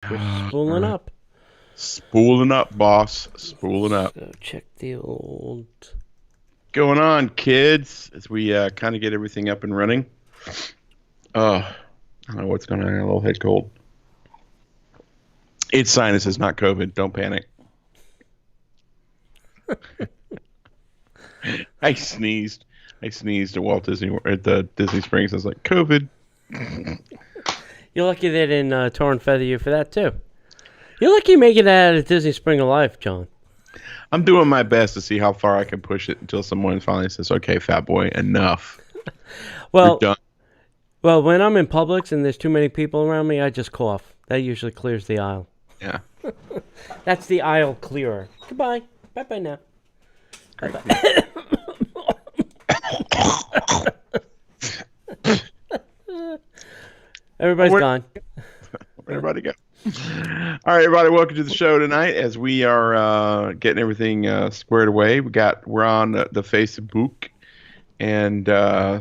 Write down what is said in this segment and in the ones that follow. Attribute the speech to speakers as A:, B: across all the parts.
A: We're spooling
B: Alright.
A: up.
B: Spooling up, boss. Spooling up.
A: So check the old.
B: Going on, kids, as we kind of get everything up and running. I don't know what's going on. I got a little head cold. It's sinuses, not COVID. Don't panic. I sneezed. I sneezed at Walt Disney at the Disney Springs. I was like, COVID.
A: You're lucky they didn't tar and feather you for that too. You're lucky making that out of Disney Spring Alive, John.
B: I'm doing my best to see how far I can push it until someone finally says, "Okay, fat boy, enough. You're
A: Well,
B: done."
A: well, when I'm in Publix and there's too many people around me, I just cough. That usually clears the aisle.
B: Yeah.
A: That's the aisle clearer. Goodbye. Bye bye now.
B: Great.
A: Everybody's
B: Where-
A: gone.
B: Where'd everybody go? All right, everybody, welcome to the show tonight. As we are getting everything squared away, we're on the Facebook, and so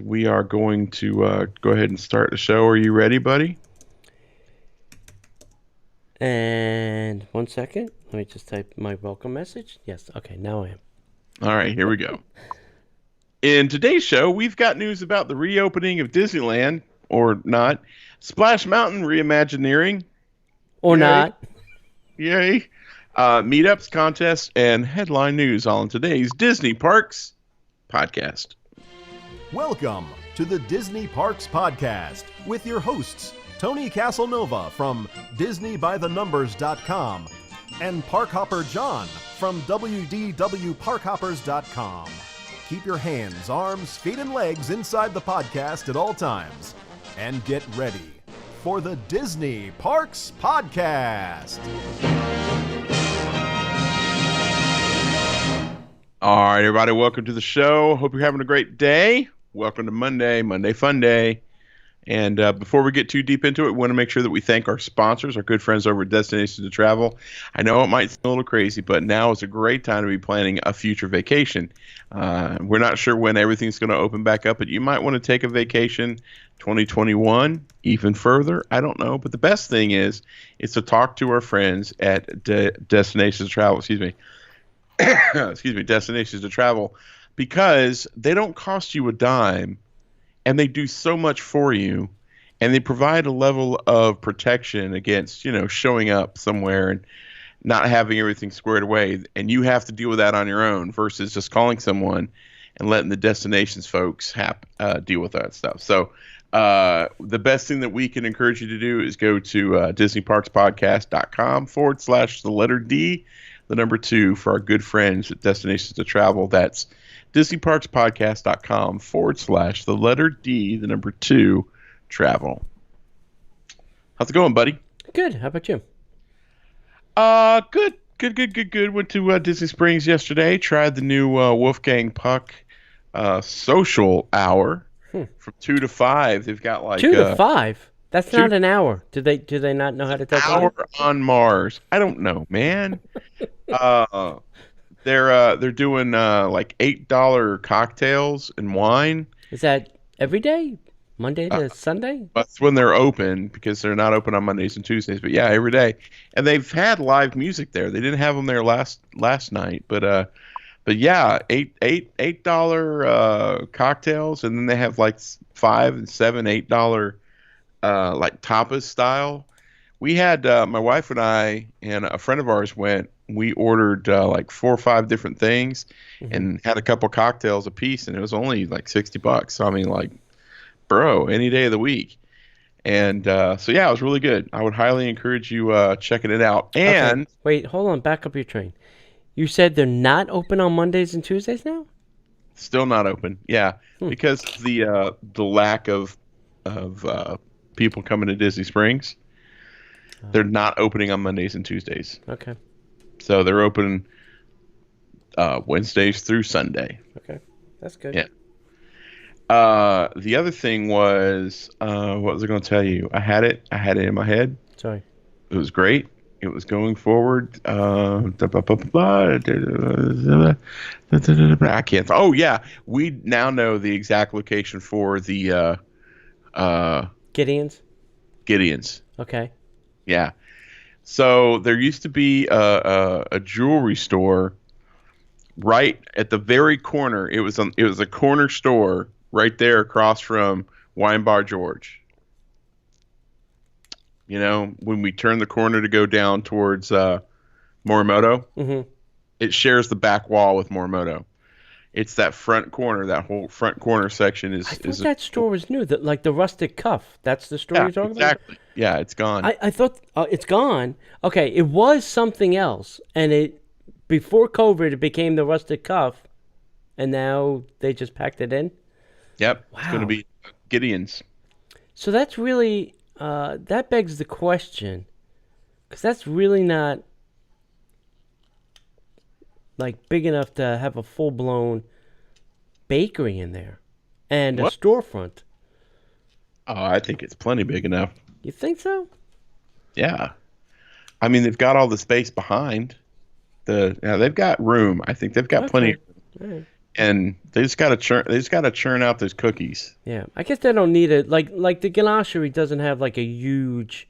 B: we are going to go ahead and start the show. Are you ready, buddy?
A: And 1 second. Let me just type my welcome message. Yes. Okay. Now I am.
B: All right, here we go. In today's show, we've got news about the reopening of Disneyland, or not, Splash Mountain Reimagineering,
A: Or
B: Yay.
A: not.
B: yay, meetups, contests, and headline news all in today's Disney Parks podcast.
C: Welcome to the Disney Parks Podcast with your hosts, Tony Casanova from DisneyByTheNumbers.com and Parkhopper John from WDWParkhoppers.com. Keep your hands, arms, feet, and legs inside the podcast at all times. And get ready for the Disney Parks Podcast.
B: All right, everybody, welcome to the show. Hope you're having a great day. Welcome to Monday Fun Day. And before we get too deep into it, we want to make sure that we thank our sponsors, our good friends over at Destinations to Travel. I know it might seem a little crazy, but now is a great time to be planning a future vacation. We're not sure when everything's going to open back up, but you might want to take a vacation 2021, even further. I don't know. But the best thing is to talk to our friends at Destinations to Travel. Destinations to Travel, because they don't cost you a dime. And they do so much for you, and they provide a level of protection against, showing up somewhere and not having everything squared away, and you have to deal with that on your own versus just calling someone and letting the destinations folks deal with that stuff. So the best thing that we can encourage you to do is go to DisneyParksPodcast.com/the letter D, the number 2 for our good friends at Destinations to Travel. That's DisneyParksPodcast.com/the letter D, the number 2, travel. How's it going, buddy?
A: Good. How about you?
B: Good. Went to Disney Springs yesterday. Tried the new Wolfgang Puck social hour from 2 to 5. They've got like
A: 2 to 5. That's
B: two-
A: not an hour. Do they not know how to tell
B: hour
A: time?
B: on Mars. I don't know, man. They're doing like $8 cocktails and wine.
A: Is that every day? Monday to Sunday?
B: That's when they're open, because they're not open on Mondays and Tuesdays. But yeah, every day. And they've had live music there. They didn't have them there last night, but yeah, $8 cocktails, and then they have like $5 and $7, $8 like tapas style. We had my wife and I and a friend of ours went. We ordered like 4 or 5 different things and had a couple cocktails a piece, and it was only like $60. So I mean, like, bro, any day of the week. And so yeah, it was really good. I would highly encourage you checking it out. And
A: Okay. Wait, hold on. Back up your train. You said they're not open on Mondays and Tuesdays now?
B: still not open. Yeah, because the lack of people coming to Disney Springs. They're not opening on Mondays and Tuesdays.
A: Okay.
B: So they're open Wednesdays through Sunday.
A: Okay. That's good.
B: Yeah. The other thing was, what was I going to tell you? I had it in my head.
A: Sorry.
B: It was great. It was going forward. I can't. Oh yeah, we now know the exact location for the
A: Gideon's?
B: Gideon's.
A: Okay.
B: Yeah. So there used to be a jewelry store right at the very corner. It was a corner store right there across from Wine Bar George. You know, when we turn the corner to go down towards Morimoto,
A: Mm-hmm.
B: it shares the back wall with Morimoto. It's that front corner, that whole front corner section
A: I thought that
B: is
A: store was new. That like the rustic cuff. That's the store
B: yeah,
A: you're talking
B: exactly. Yeah, it's gone.
A: I thought it's gone. Okay, it was something else, and it before COVID it became the rustic cuff, and now they just packed it in.
B: Yep. It's going to
A: Wow.
B: be Gideon's.
A: So that's really that begs the question, because that's really not like big enough to have a full blown bakery in there and a
B: What?
A: storefront.
B: Oh, I think it's plenty big enough.
A: You think so?
B: Yeah. I mean, they've got all the space behind. They've got room. I think they've got plenty.
A: Okay. All right.
B: And they just got to churn. They just got to churn out those cookies.
A: Yeah, I guess they don't need it. Like the ganachery doesn't have like a huge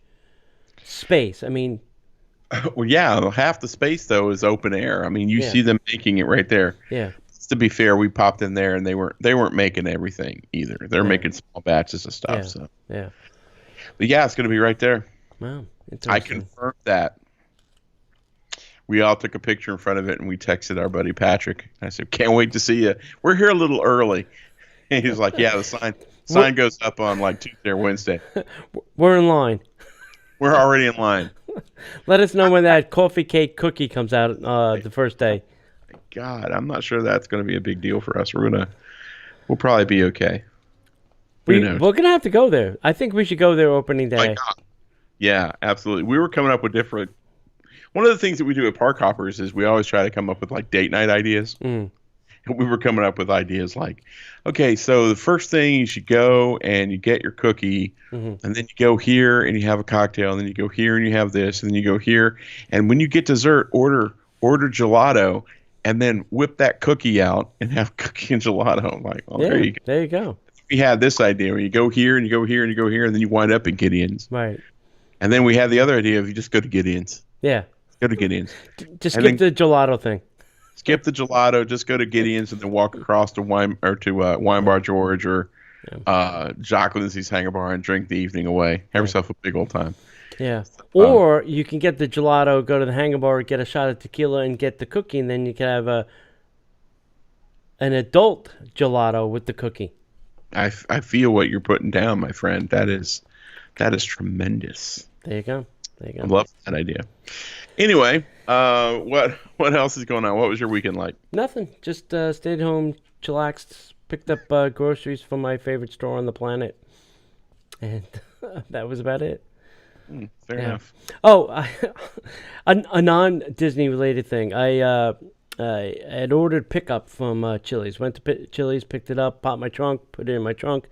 A: space. I mean,
B: Well, yeah, half the space though is open air. I mean, you
A: Yeah.
B: see them making it right there.
A: yeah,
B: To be fair, we popped in there and they weren't making everything either. They're
A: Yeah.
B: making small batches of stuff.
A: Yeah.
B: So,
A: yeah.
B: but yeah, it's going to be right there.
A: Wow,
B: I
A: interesting.
B: confirmed that. We all took a picture in front of it and we texted our buddy Patrick. I said, "Can't wait to see you. We're here a little early." And he's like, "Yeah, the sign goes up on like Tuesday or Wednesday.
A: We're in line.
B: We're already in line."
A: Let us know when that coffee cake cookie comes out the first day.
B: God, I'm not sure that's going to be a big deal for us. We'll probably be okay.
A: We're
B: knows?
A: gonna have to go there. I think we should go there opening
B: My
A: day.
B: God. Yeah, absolutely. We were coming up with different. One of the things that we do at Park Hoppers is we always try to come up with like date night ideas.
A: Mm.
B: And we were coming up with ideas like, okay, so the first thing you should go and you get your cookie,
A: Mhm.
B: and then you go here and you have a cocktail, and then you go here and you have this, and then you go here, and when you get dessert, order gelato, and then whip that cookie out and have cookie and gelato. I'm like, oh,
A: Yeah,
B: there you go.
A: there you go.
B: We had this idea where you go here and you go here and you go here, and then you wind up at Gideon's.
A: Right.
B: And then we had the other idea of you just go to Gideon's.
A: Yeah.
B: Go to Gideon's.
A: Just
B: And
A: skip
B: then-
A: the gelato thing.
B: Skip the gelato, just go to Gideon's and then walk across to Wine Bar George or Jock Lindsay's Hangar Bar and drink the evening away. Have yourself a big old time.
A: Yeah. Or you can get the gelato, go to the Hangar Bar, get a shot of tequila, and get the cookie, and then you can have an adult gelato with the cookie.
B: I feel what you're putting down, my friend. That is tremendous.
A: There you go. There you
B: I
A: go.
B: love that idea. Anyway, what else is going on? What was your weekend like?
A: Nothing. Just stayed home, chillaxed, picked up groceries from my favorite store on the planet, and that was about it.
B: Fair
A: Yeah.
B: enough.
A: Oh, a non-Disney related thing. I had ordered pickup from Chili's. Went to Chili's, picked it up, popped my trunk, put it in my trunk.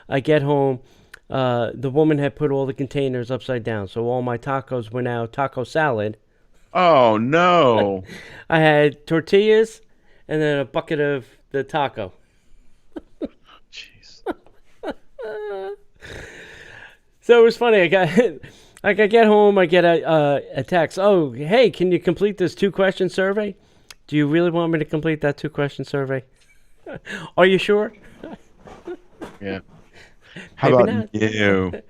A: I get home. The woman had put all the containers upside down, so all my tacos were now taco salad.
B: Oh no!
A: I had tortillas and then a bucket of the taco.
B: Jeez.
A: So it was funny. I get home, I get a text. Oh, hey, can you complete this 2-question survey? Do you really want me to complete that 2-question survey? Are you sure?
B: Yeah. How
A: Maybe
B: about
A: not.
B: you?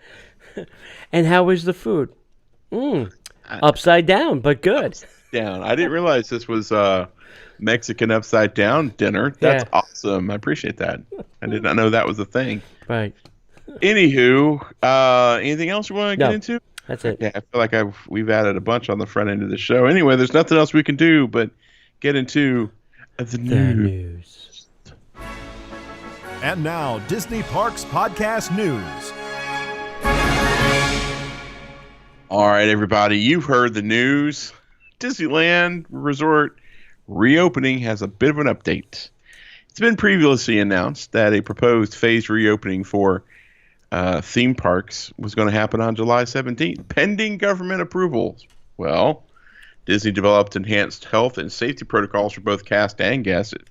A: And how was the food? Upside down, but good.
B: Down. I didn't realize this was Mexican upside down dinner. That's
A: Yeah.
B: awesome. I appreciate that. I did not know that was a thing.
A: Right.
B: Anywho, anything else you want to get
A: No.
B: into?
A: That's it.
B: Yeah, I feel like we've added a bunch on the front end of the show. Anyway, there's nothing else we can do but get into the
A: The
B: news.
A: news.
C: And now, Disney Parks Podcast News.
B: All right, everybody, you've heard the news. Disneyland Resort reopening has a bit of an update. It's been previously announced that a proposed phased reopening for theme parks was going to happen on July 17th, pending government approval. Well, Disney developed enhanced health and safety protocols for both cast and guests at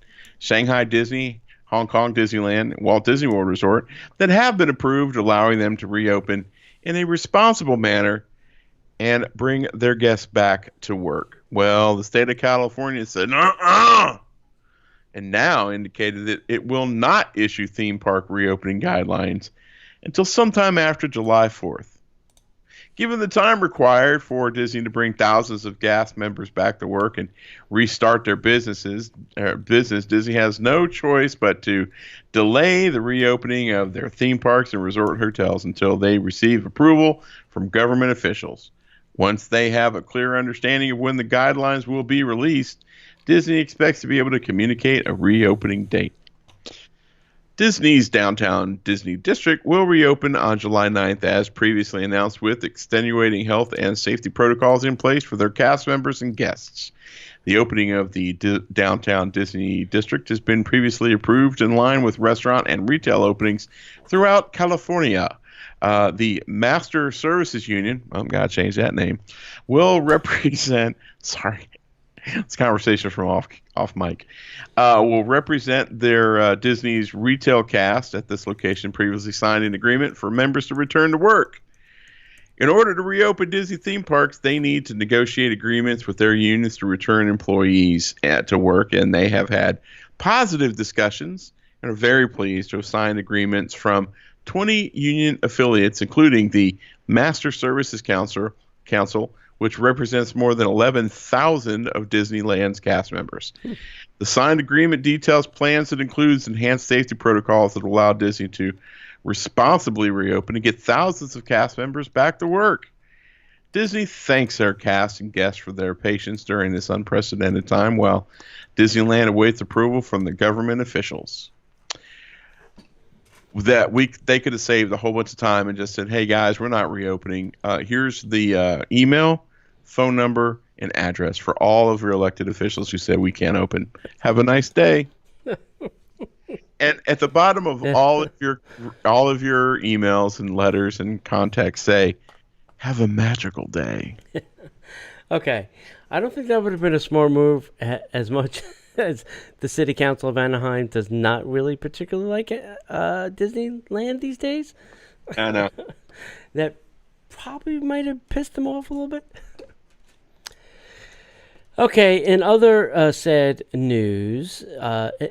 B: Shanghai Disney, Hong Kong Disneyland, and Walt Disney World Resort that have been approved, allowing them to reopen in a responsible manner and bring their guests back to work. Well, the state of California said, "Uh-uh," and now indicated that it will not issue theme park reopening guidelines until sometime after July 4th. Given the time required for Disney to bring thousands of cast members back to work and restart their business, Disney has no choice but to delay the reopening of their theme parks and resort hotels until they receive approval from government officials. Once they have a clear understanding of when the guidelines will be released, Disney expects to be able to communicate a reopening date. Disney's downtown Disney District will reopen on July 9th as previously announced, with extenuating health and safety protocols in place for their cast members and guests. The opening of the downtown Disney District has been previously approved in line with restaurant and retail openings throughout California. The Master Services Union, I'm going to change that name, will represent, sorry, it's conversation from off mic, will represent their Disney's retail cast at this location previously signed an agreement for members to return to work. In order to reopen Disney theme parks, they need to negotiate agreements with their unions to return employees to work, and they have had positive discussions and are very pleased to have signed agreements from 20 union affiliates, including the Master Services Council, which represents more than 11,000 of Disneyland's cast members. The signed agreement details plans that includes enhanced safety protocols that allow Disney to responsibly reopen and get thousands of cast members back to work. Disney thanks their cast and guests for their patience during this unprecedented time, while Disneyland awaits approval from the government officials. That week, they could have saved a whole bunch of time and just said, "Hey guys, we're not reopening. Here's the email, phone number, and address for all of your elected officials who said we can't open. Have a nice day." And at the bottom of all of your emails and letters and contacts say, "Have a magical day."
A: Okay, I don't think that would have been a smart move as much as the city council of Anaheim does not really particularly like Disneyland these days.
B: I know.
A: That probably might have pissed them off a little bit. Okay, in other sad news,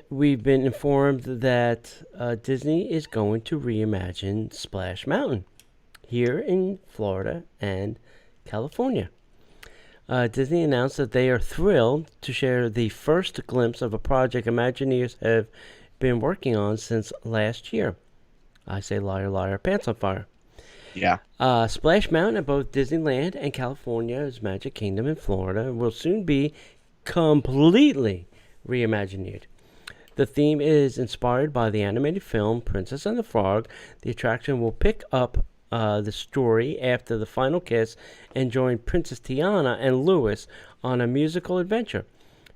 A: we've been informed that Disney is going to reimagine Splash Mountain here in Florida and California. Disney announced that they are thrilled to share the first glimpse of a project Imagineers have been working on since last year. I say liar, liar, pants on fire.
B: Yeah.
A: Splash Mountain at both Disneyland and California's Magic Kingdom in Florida will soon be completely reimagined. The theme is inspired by the animated film Princess and the Frog. The attraction will pick up the story after the final kiss and join Princess Tiana and Louis on a musical adventure,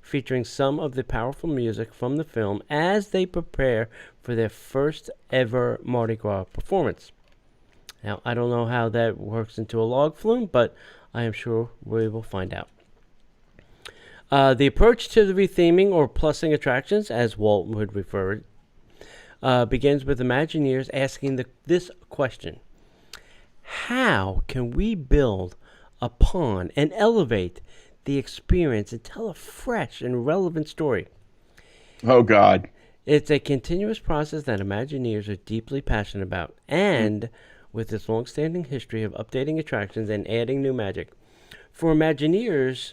A: featuring some of the powerful music from the film as they prepare for their first ever Mardi Gras performance. Now, I don't know how that works into a log flume, but I am sure we will find out. The approach to the retheming or plussing attractions, as Walt would refer it, begins with Imagineers asking this question: how can we build upon and elevate the experience and tell a fresh and relevant story?
B: Oh, God.
A: It's a continuous process that Imagineers are deeply passionate about, and with its long-standing history of updating attractions and adding new magic. For Imagineers,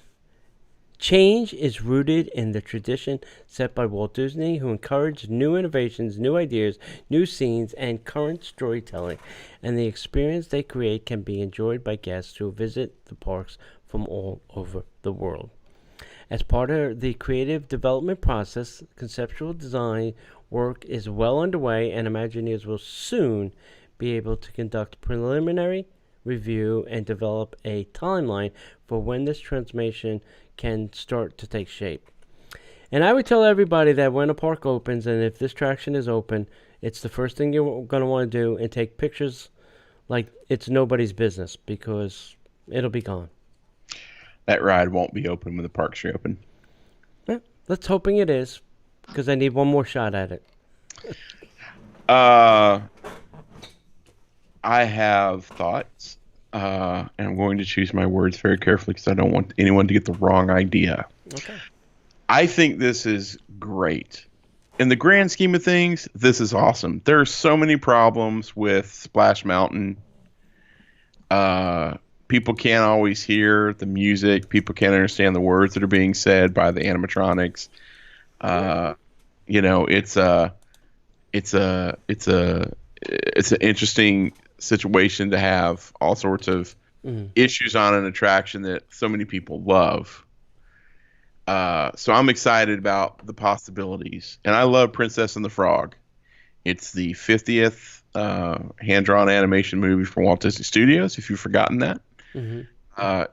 A: change is rooted in the tradition set by Walt Disney, who encouraged new innovations, new ideas, new scenes, and current storytelling. And the experience they create can be enjoyed by guests who visit the parks from all over the world. As part of the creative development process, conceptual design work is well underway, and Imagineers will soon be able to conduct preliminary review and develop a timeline for when this transformation can start to take shape. And I would tell everybody that when a park opens, and if this attraction is open, it's the first thing you're going to want to do and take pictures like it's nobody's business, because it'll be gone.
B: That ride won't be open when the parks reopen.
A: Let's hoping it is, because I need one more shot at it.
B: I have thoughts, and I'm going to choose my words very carefully because I don't want anyone to get the wrong idea.
A: Okay.
B: I think this is great. In the grand scheme of things, this is awesome. There are so many problems with Splash Mountain. People can't always hear the music. People can't understand the words that are being said by the animatronics. It's an interesting situation to have all sorts of issues on an attraction that so many people love. So I'm excited about the possibilities, and I love Princess and the Frog. It's the 50th hand-drawn animation movie from Walt Disney Studios, if you've forgotten that.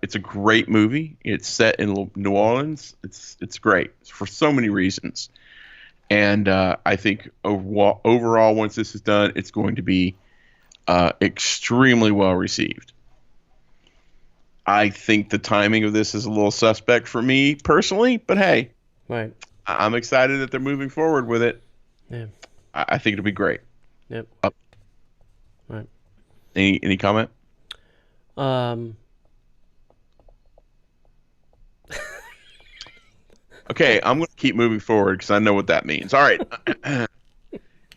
B: It's a great movie. It's set in New Orleans. It's great for so many reasons. And I think overall, once this is done, it's going to be extremely well received. I think the timing of this is a little suspect for me personally, but hey,
A: Right.
B: I'm excited that they're moving forward with it.
A: Yeah.
B: I think it'll be great.
A: Yep. Right.
B: Any comment? Okay, I'm going to keep moving forward because I know what that means. All right.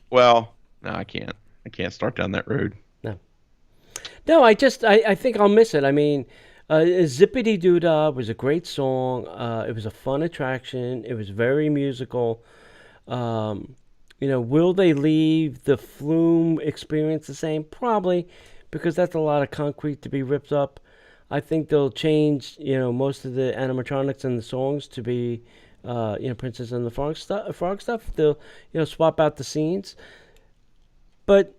B: Well, no, I can't. I can't start down that road.
A: No, I think I'll miss it. I mean, Zippity Doo Dah was a great song. It was a fun attraction. It was very musical. Will they leave the Flume experience the same? Probably, because that's a lot of concrete to be ripped up. I think they'll change, most of the animatronics and the songs to be, Princess and the Frog stuff. They'll, swap out the scenes. But,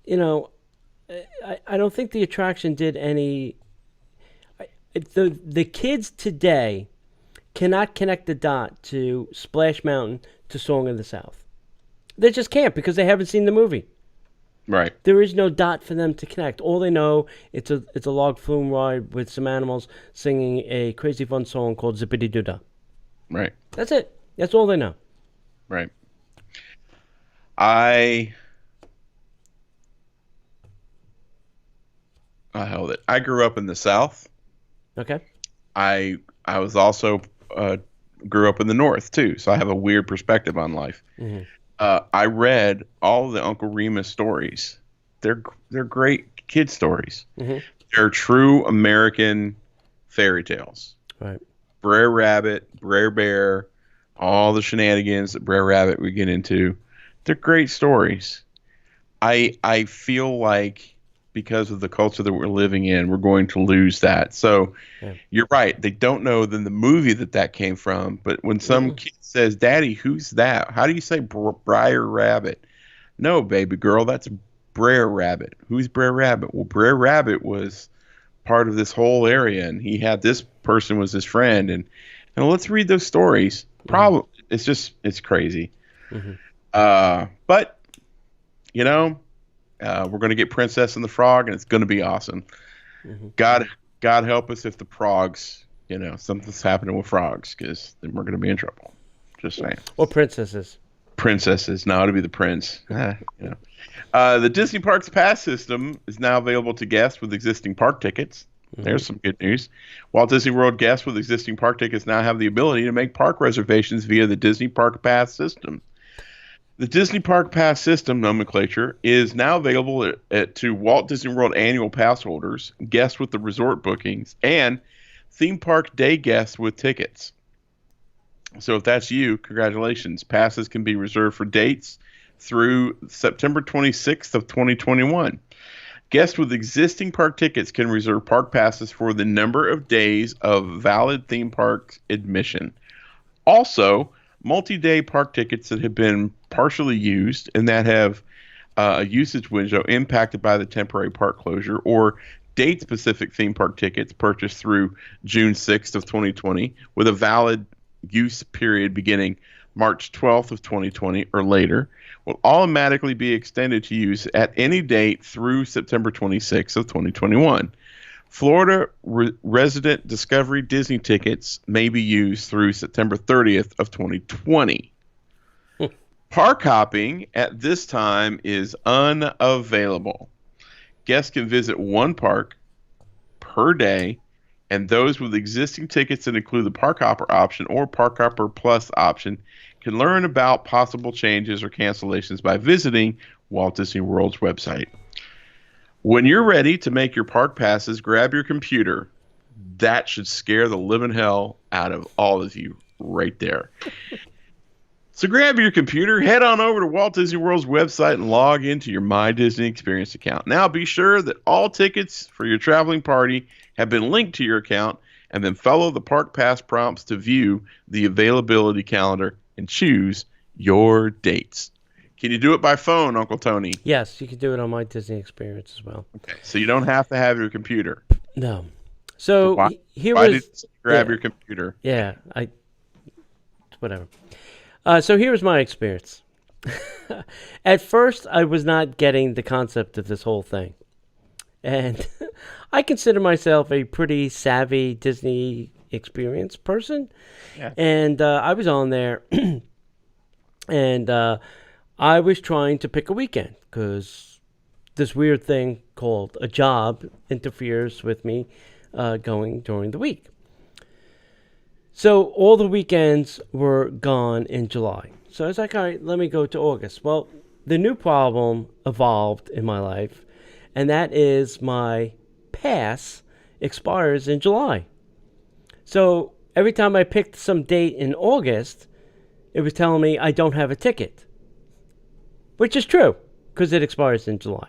A: I don't think the attraction did any. The kids today cannot connect the dot to Splash Mountain to Song of the South. They just can't because they haven't seen the movie.
B: Right.
A: There is no dot for them to connect. All they know it's a log flume ride with some animals singing a crazy fun song called Zippity Doo Dah.
B: Right.
A: That's it. That's all they know.
B: Right. I held it. I grew up in the South.
A: Okay.
B: I was also grew up in the North too, so I have a weird perspective on life. I read all of the Uncle Remus stories. They're great kid stories. They're true American fairy tales.
A: Right.
B: Brer Rabbit, Brer Bear, all the shenanigans that Brer Rabbit would get into. They're great stories. I feel like because of the culture that we're living in, we're going to lose that. So You're right. They don't know then the movie that came from. But when some kid says, "Daddy, who's that? How do you say Brer Rabbit?" No, baby girl, that's Brer Rabbit. Who's Brer Rabbit? Well, Brer Rabbit was part of this whole area, and he had this person was his friend. And let's read those stories. Probably it's crazy. But we're going to get Princess and the Frog, and it's going to be awesome. God help us if the frogs, something's happening with frogs, because then we're going to be in trouble. Just saying.
A: Or princesses.
B: Princesses. No, it'll be the prince. The Disney Parks Pass system is now available to guests with existing park tickets. There's some good news. Walt Disney World guests with existing park tickets now have the ability to make park reservations via the Disney Park Pass system. The Disney Park Pass system nomenclature is now available to Walt Disney World annual pass holders, guests with the resort bookings, and theme park day guests with tickets. So if that's you, congratulations. Passes can be reserved for dates through September 26th of 2021. Guests with existing park tickets can reserve park passes for the number of days of valid theme park admission. Also, multi-day park tickets that have been partially used and that have a usage window impacted by the temporary park closure, or date-specific theme park tickets purchased through June 6th of 2020 with a valid use period beginning March 12th of 2020 or later, will automatically be extended to use at any date through September 26th of 2021. Florida resident Discovery Disney tickets may be used through September 30th of 2020. Park hopping at this time is unavailable. Guests can visit one park per day, and those with existing tickets that include the Park Hopper option or Park Hopper Plus option can learn about possible changes or cancellations by visiting Walt Disney World's website. When you're ready to make your park passes, grab your computer. That should scare the living hell out of all of you right there. So grab your computer, head on over to Walt Disney World's website and log into your My Disney Experience account. Now be sure that all tickets for your traveling party have been linked to your account, and then follow the Park Pass prompts to view the availability calendar and choose your dates. Can you do it by phone, Uncle Tony?
A: Yes, you can do it on My Disney Experience as well.
B: Okay, so you don't have to have your computer.
A: No. So
B: why
A: here
B: did
A: was
B: you grab your computer?
A: Yeah, whatever. So here was my experience. At first, I was not getting the concept of this whole thing. And I consider myself a pretty savvy Disney experience person.
B: Yeah.
A: And I was on there, and I was trying to pick a weekend because this weird thing called a job interferes with me going during the week. So all the weekends were gone in July. So I was like, all right, let me go to August. Well, the new problem evolved in my life, and that is my pass expires in July. So every time I picked some date in August, it was telling me I don't have a ticket, which is true because it expires in July.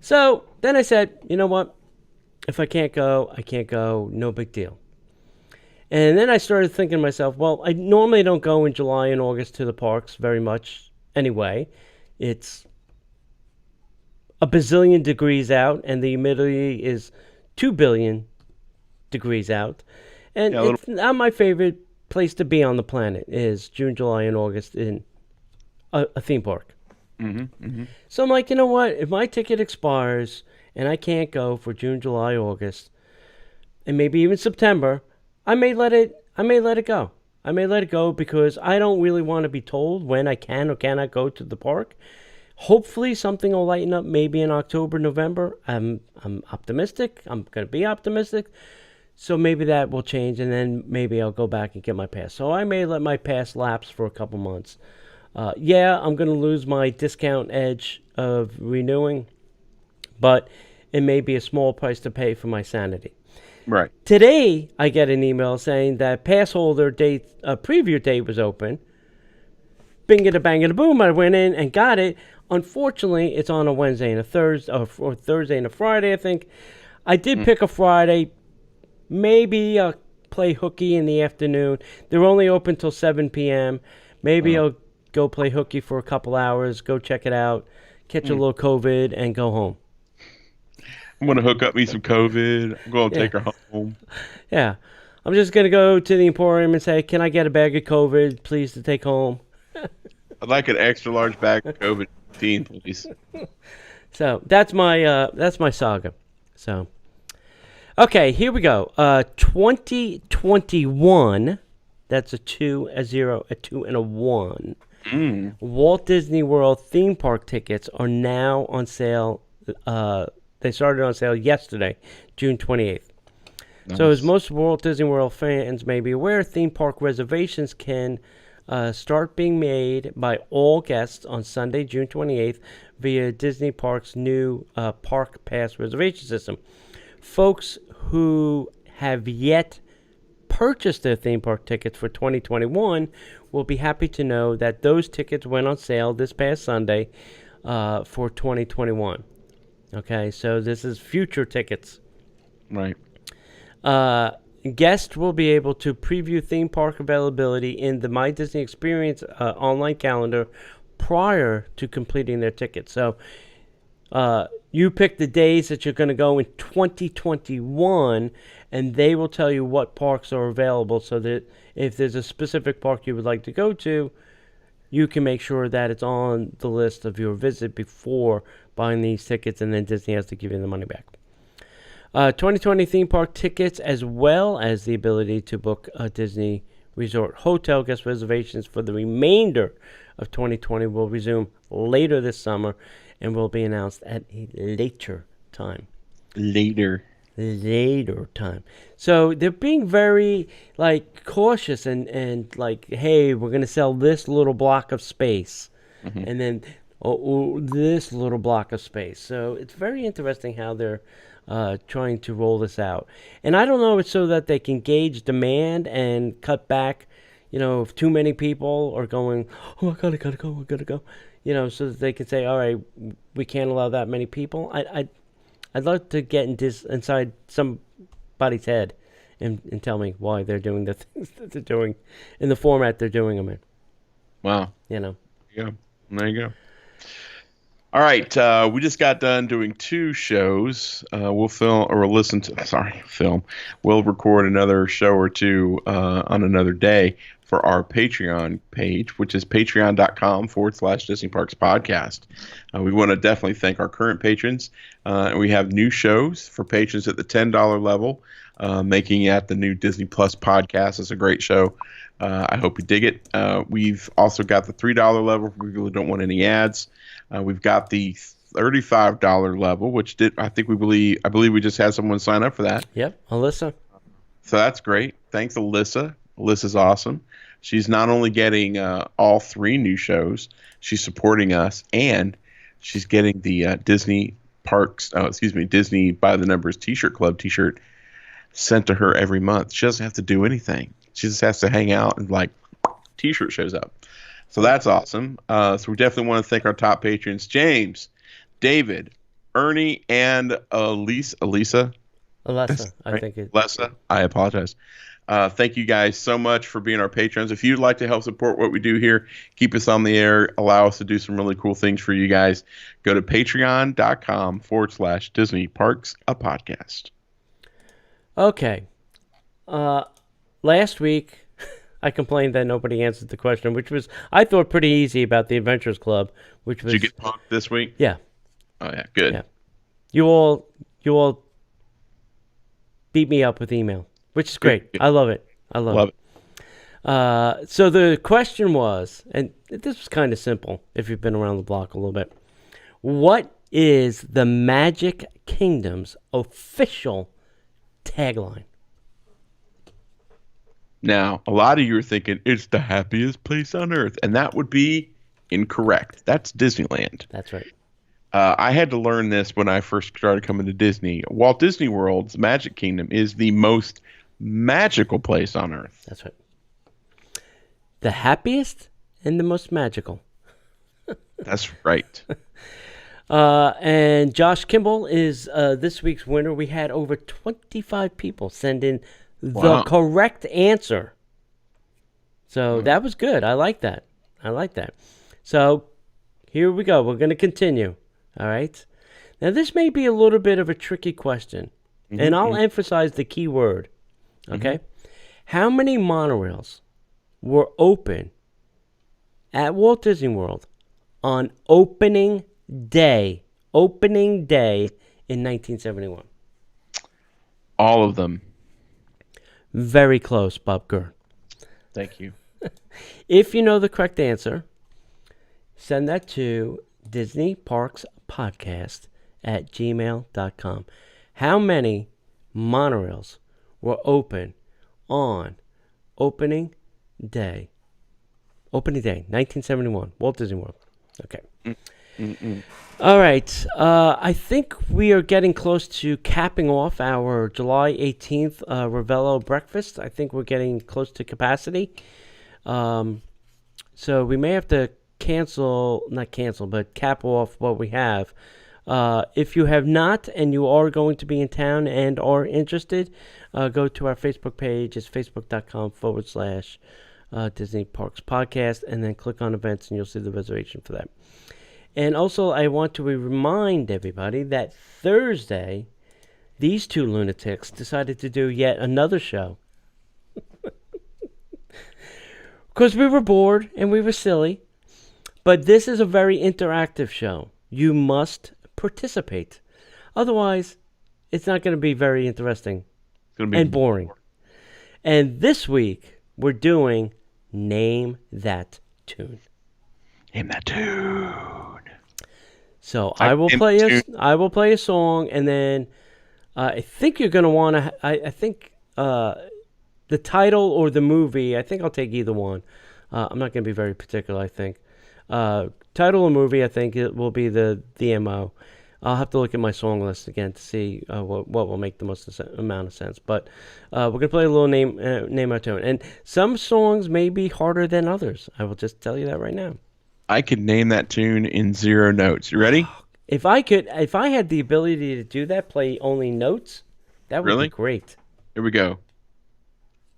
A: So then I said, you know what? If I can't go, I can't go. No big deal. And then I started thinking to myself, well, I normally don't go in July and August to the parks very much anyway. It's a bazillion degrees out, and the humidity is 2 billion degrees out. And it's not my favorite place to be on the planet is June, July, and August in a theme park. So I'm like, you know what? If my ticket expires and I can't go for June, July, August, and maybe even September, I may let it go. I may let it go because I don't really want to be told when I can or cannot go to the park. Hopefully something will lighten up maybe in October, November. I'm optimistic. I'm going to be optimistic. So maybe that will change, and then maybe I'll go back and get my pass. So I may let my pass lapse for a couple months. Yeah, I'm going to lose my discount edge of renewing, but it may be a small price to pay for my sanity.
B: Right.
A: Today, I get an email saying that pass holder date, preview date was open. Bing-a-da-bang-a-da-boom, I went in and got it. Unfortunately, it's on a Wednesday and a Thursday, or Thursday and a Friday, I think. I did pick a Friday. Maybe I'll play hooky in the afternoon. They're only open till 7 p.m. Maybe I'll go play hooky for a couple hours, go check it out, catch a little COVID, and go home.
B: I'm going to hook up me some COVID. I'm going to take her home.
A: Yeah. I'm just going to go to the Emporium and say, can I get a bag of COVID, please, to take home?
B: I'd like an extra large bag of COVID-19, please. So
A: that's my saga. So, okay, here we go. 2021, that's a 2, a 0, a 2, and a 1. Walt Disney World theme park tickets are now on sale. They started on sale yesterday, June 28th. Nice. So as most Walt Disney World fans may be aware, theme park reservations can start being made by all guests on Sunday, June 28th, via Disney Parks' new Park Pass reservation system. Folks who have yet purchased their theme park tickets for 2021 will be happy to know that those tickets went on sale this past Sunday for 2021. Okay, so this is future tickets.
B: Right.
A: Guests will be able to preview theme park availability in the My Disney Experience online calendar prior to completing their ticket. So you pick the days that you're going to go in 2021, and they will tell you what parks are available so that if there's a specific park you would like to go to, you can make sure that it's on the list of your visit before buying these tickets, and then Disney has to give you the money back. 2020 theme park tickets, as well as the ability to book a Disney Resort hotel guest reservations for the remainder of 2020, will resume later this summer, and will be announced at a later time.
B: Later
A: time. So they're being very cautious and hey, we're gonna sell this little block of space, and then this little block of space. So it's very interesting how they're trying to roll this out. And I don't know, it's so that they can gauge demand and cut back. If too many people are going, oh, I gotta go. So that they can say, all right, we can't allow that many people. I'd love to get inside somebody's head and tell me why they're doing the things that they're doing in the format they're doing them in.
B: Wow.
A: Yeah.
B: There you go. All right. We just got done doing 2 shows. We'll We'll record another show or 2 on another day for our Patreon page, which is patreon.com/Disney Parks Podcast. We want to definitely thank our current patrons. We have new shows for patrons at the $10 level, making it the new Disney Plus podcast. It's a great show. I hope you dig it. We've also got the $3 level for people who don't want any ads. We've got the $35 level, which I believe we just had someone sign up for that.
A: Yep, Alyssa.
B: So that's great. Thanks, Alyssa. Alyssa's awesome. She's not only getting all 3 new shows, she's supporting us, and she's getting the Disney by the Numbers T-shirt Club T-shirt sent to her every month. She doesn't have to do anything. She just has to hang out and T-shirt shows up. So that's awesome. So we definitely want to thank our top patrons, James, David, Ernie, and Alessa,
A: I think it.
B: Alessa, I apologize. Thank you guys so much for being our patrons. If you'd like to help support what we do here, keep us on the air, allow us to do some really cool things for you guys, go to patreon.com/Disney Parks, a podcast.
A: Okay. Last week, I complained that nobody answered the question, which was, I thought, pretty easy about the Adventurers Club, which was...
B: Did you get punked this week?
A: Yeah.
B: Oh, yeah. Good.
A: Yeah. You all beat me up with email, which is great. Good. I love it. So the question was, and this was kind of simple if you've been around the block a little bit. What is the Magic Kingdom's official tagline?
B: Now, a lot of you are thinking it's the happiest place on earth, and that would be incorrect. That's Disneyland.
A: That's right.
B: I had to learn this when I first started coming to Disney. Walt Disney World's Magic Kingdom is the most magical place on earth.
A: That's right. The happiest and the most magical.
B: That's right.
A: And Josh Kimball is this week's winner. We had over 25 people send in the correct answer. So that was good. I like that. So here we go. We're going to continue. All right. Now, this may be a little bit of a tricky question, and I'll emphasize the key word. Okay. How many monorails were open at Walt Disney World on opening day in 1971?
B: All of them.
A: Very close, Bob Gurr.
B: Thank you.
A: If you know the correct answer, send that to DisneyParksPodcast@gmail.com. How many monorails were open on opening day, 1971, Walt Disney World? Okay. All right. I think we are getting close to capping off our July 18th Ravello breakfast. I think we're getting close to capacity. So we may have to cap off what we have. If you have not and you are going to be in town and are interested, go to our Facebook page. It's facebook.com/Disney Parks Podcast, and then click on events and you'll see the reservation for that. And also, I want to remind everybody that Thursday, these 2 lunatics decided to do yet another show. Because we were bored and we were silly. But this is a very interactive show. You must participate. Otherwise, it's not going to be very interesting and boring. And this week, we're doing Name That Tune.
B: Name That Tune.
A: So I will play a song, and then I think you're gonna want to. I think the title or the movie. I think I'll take either one. I'm not gonna be very particular. I think title or movie. I think it will be the MO. I'll have to look at my song list again to see what will make the most amount of sense. But we're gonna play a little name our tune, and some songs may be harder than others. I will just tell you that right now.
B: I could name that tune in 0 notes. You ready?
A: If I had the ability to do that, play only notes, that would be great.
B: Here we go.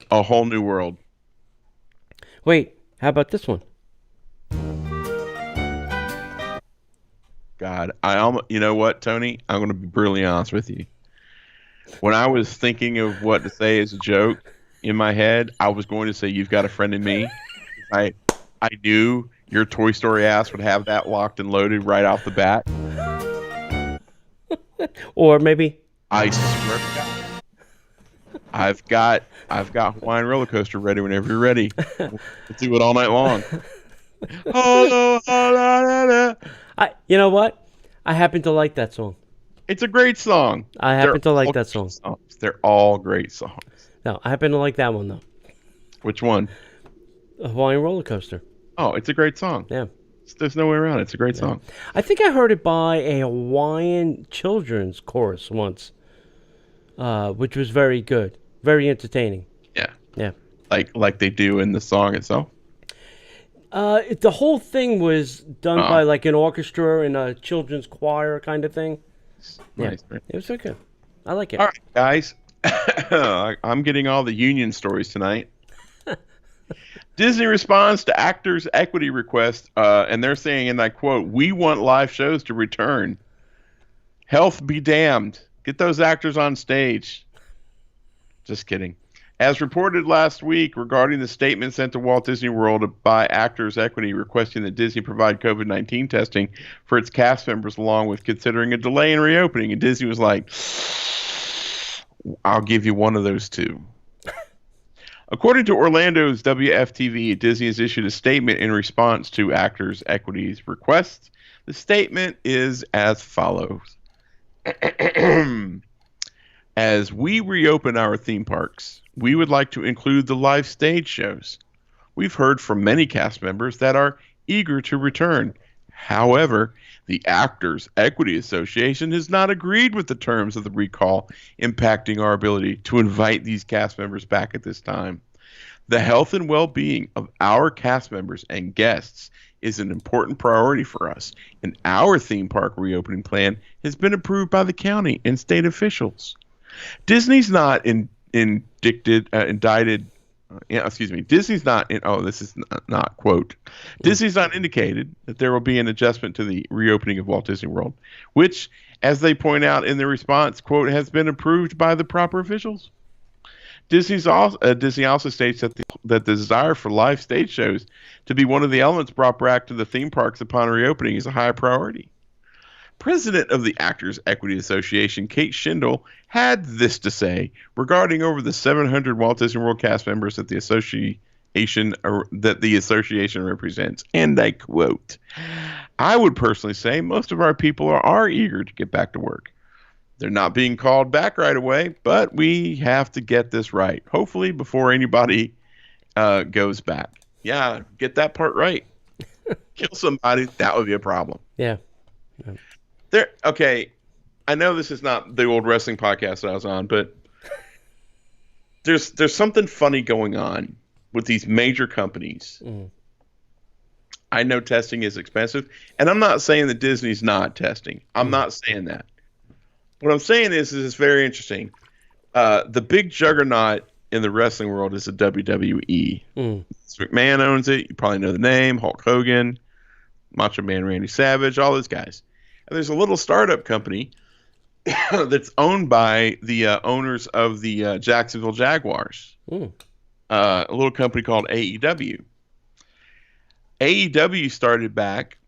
B: A Whole New World.
A: Wait, how about this one?
B: God, you know what, Tony? I'm going to be brutally honest with you. When I was thinking of what to say as a joke in my head, I was going to say, "You've Got a Friend in Me." I knew your Toy Story ass would have that locked and loaded right off the bat.
A: Or maybe
B: I swear to God, I've got Hawaiian Roller Coaster ready whenever you're ready. We'll do it all night long.
A: You know what? I happen to like that song.
B: It's a great song.
A: I happen to like that song.
B: They're all great songs.
A: No, I happen to like that one though.
B: Which one?
A: A Hawaiian Roller Coaster.
B: Oh, it's a great song.
A: Yeah.
B: There's no way around it. It's a great song.
A: I think I heard it by a Hawaiian children's chorus once, which was very good, very entertaining.
B: Yeah.
A: Yeah.
B: Like they do in the song itself.
A: The whole thing was done by like an orchestra and a children's choir kind of thing.
B: Nice.
A: Yeah, it was very good. I like it.
B: All right, guys. I'm getting all the union stories tonight. Disney responds to actors' equity request, and they're saying, and I quote, "We want live shows to return. Health be damned. Get those actors on stage." Just kidding. As reported last week regarding the statement sent to Walt Disney World by Actors Equity requesting that Disney provide COVID-19 testing for its cast members along with considering a delay in reopening, and Disney was like, "I'll give you one of those two." According to Orlando's WFTV, Disney has issued a statement in response to Actors Equity's request. The statement is as follows. As we reopen our theme parks, we would like to include the live stage shows. We've heard from many cast members that are eager to return. However, the Actors Equity Association has not agreed with the terms of the recall, impacting our ability to invite these cast members back at this time. The health and well-being of our cast members and guests is an important priority for us, and our theme park reopening plan has been approved by the county and state officials. Disney's not indicted. Disney's not in. Oh, this is not quote. Disney's not indicated that there will be an adjustment to the reopening of Walt Disney World, which, as they point out in their response, quote, has been approved by the proper officials. Disney also states that the desire for live stage shows to be one of the elements brought back to the theme parks upon reopening is a high priority. President of the Actors Equity Association, Kate Schindel, had this to say regarding over the 700 Walt Disney World cast members that the association represents, and I quote, "I would personally say most of our people are eager to get back to work. They're not being called back right away, but we have to get this right, hopefully before anybody goes back." Yeah, get that part right. Kill somebody, that would be a problem.
A: Yeah.
B: Okay, I know this is not the old wrestling podcast that I was on, but there's something funny going on with these major companies.
A: Mm.
B: I know testing is expensive, and I'm not saying that Disney's not testing. I'm not saying that. What I'm saying is it's very interesting. The big juggernaut in the wrestling world is the WWE.
A: Mm.
B: McMahon owns it. You probably know the name. Hulk Hogan, Macho Man Randy Savage, all those guys. And there's a little startup company that's owned by the owners of the Jacksonville Jaguars.
A: Mm.
B: A little company called AEW. AEW started back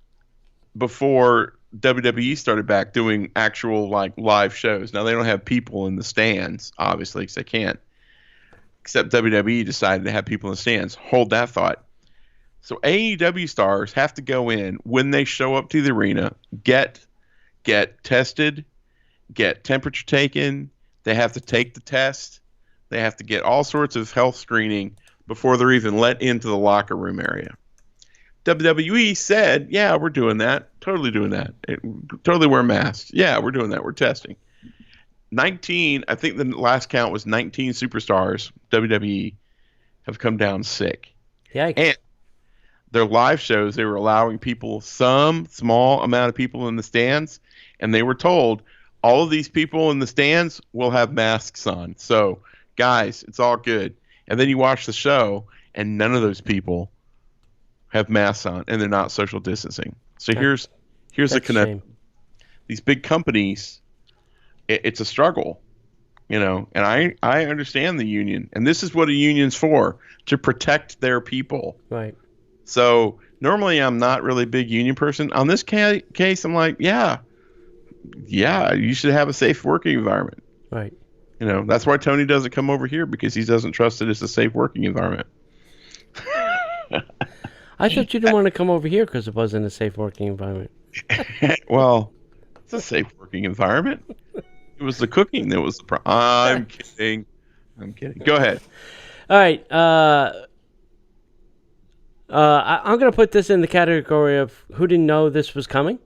B: before WWE started back doing actual like live shows. Now they don't have people in the stands, obviously, because they can't. Except WWE decided to have people in the stands. Hold that thought. So AEW stars have to go in when they show up to the arena, get get tested, get temperature taken. They have to take the test. They have to get all sorts of health screening before they're even let into the locker room area. WWE said, yeah, we're doing that. Totally doing that. Totally wear masks. Yeah, we're doing that. We're testing. 19, I think the last count was 19 superstars, WWE, have come down sick.
A: Yikes.
B: And their live shows, they were allowing people, some small amount of people in the stands, and they were told, all of these people in the stands will have masks on. So, guys, it's all good. And then you watch the show, and none of those people have masks on, and they're not social distancing. So here's the connection. These big companies, it's a struggle, and I understand the union, and this is what a union's for, to protect their people.
A: Right.
B: So normally I'm not really a big union person. On this case, I'm like, yeah, you should have a safe working environment.
A: Right.
B: That's why Tony doesn't come over here, because he doesn't trust it as a safe working environment.
A: I thought you didn't want to come over here because it wasn't a safe working environment.
B: Well, it's a safe working environment. It was the cooking that was the problem. I'm kidding. Go ahead.
A: All right. I'm going to put this in the category of who didn't know this was coming.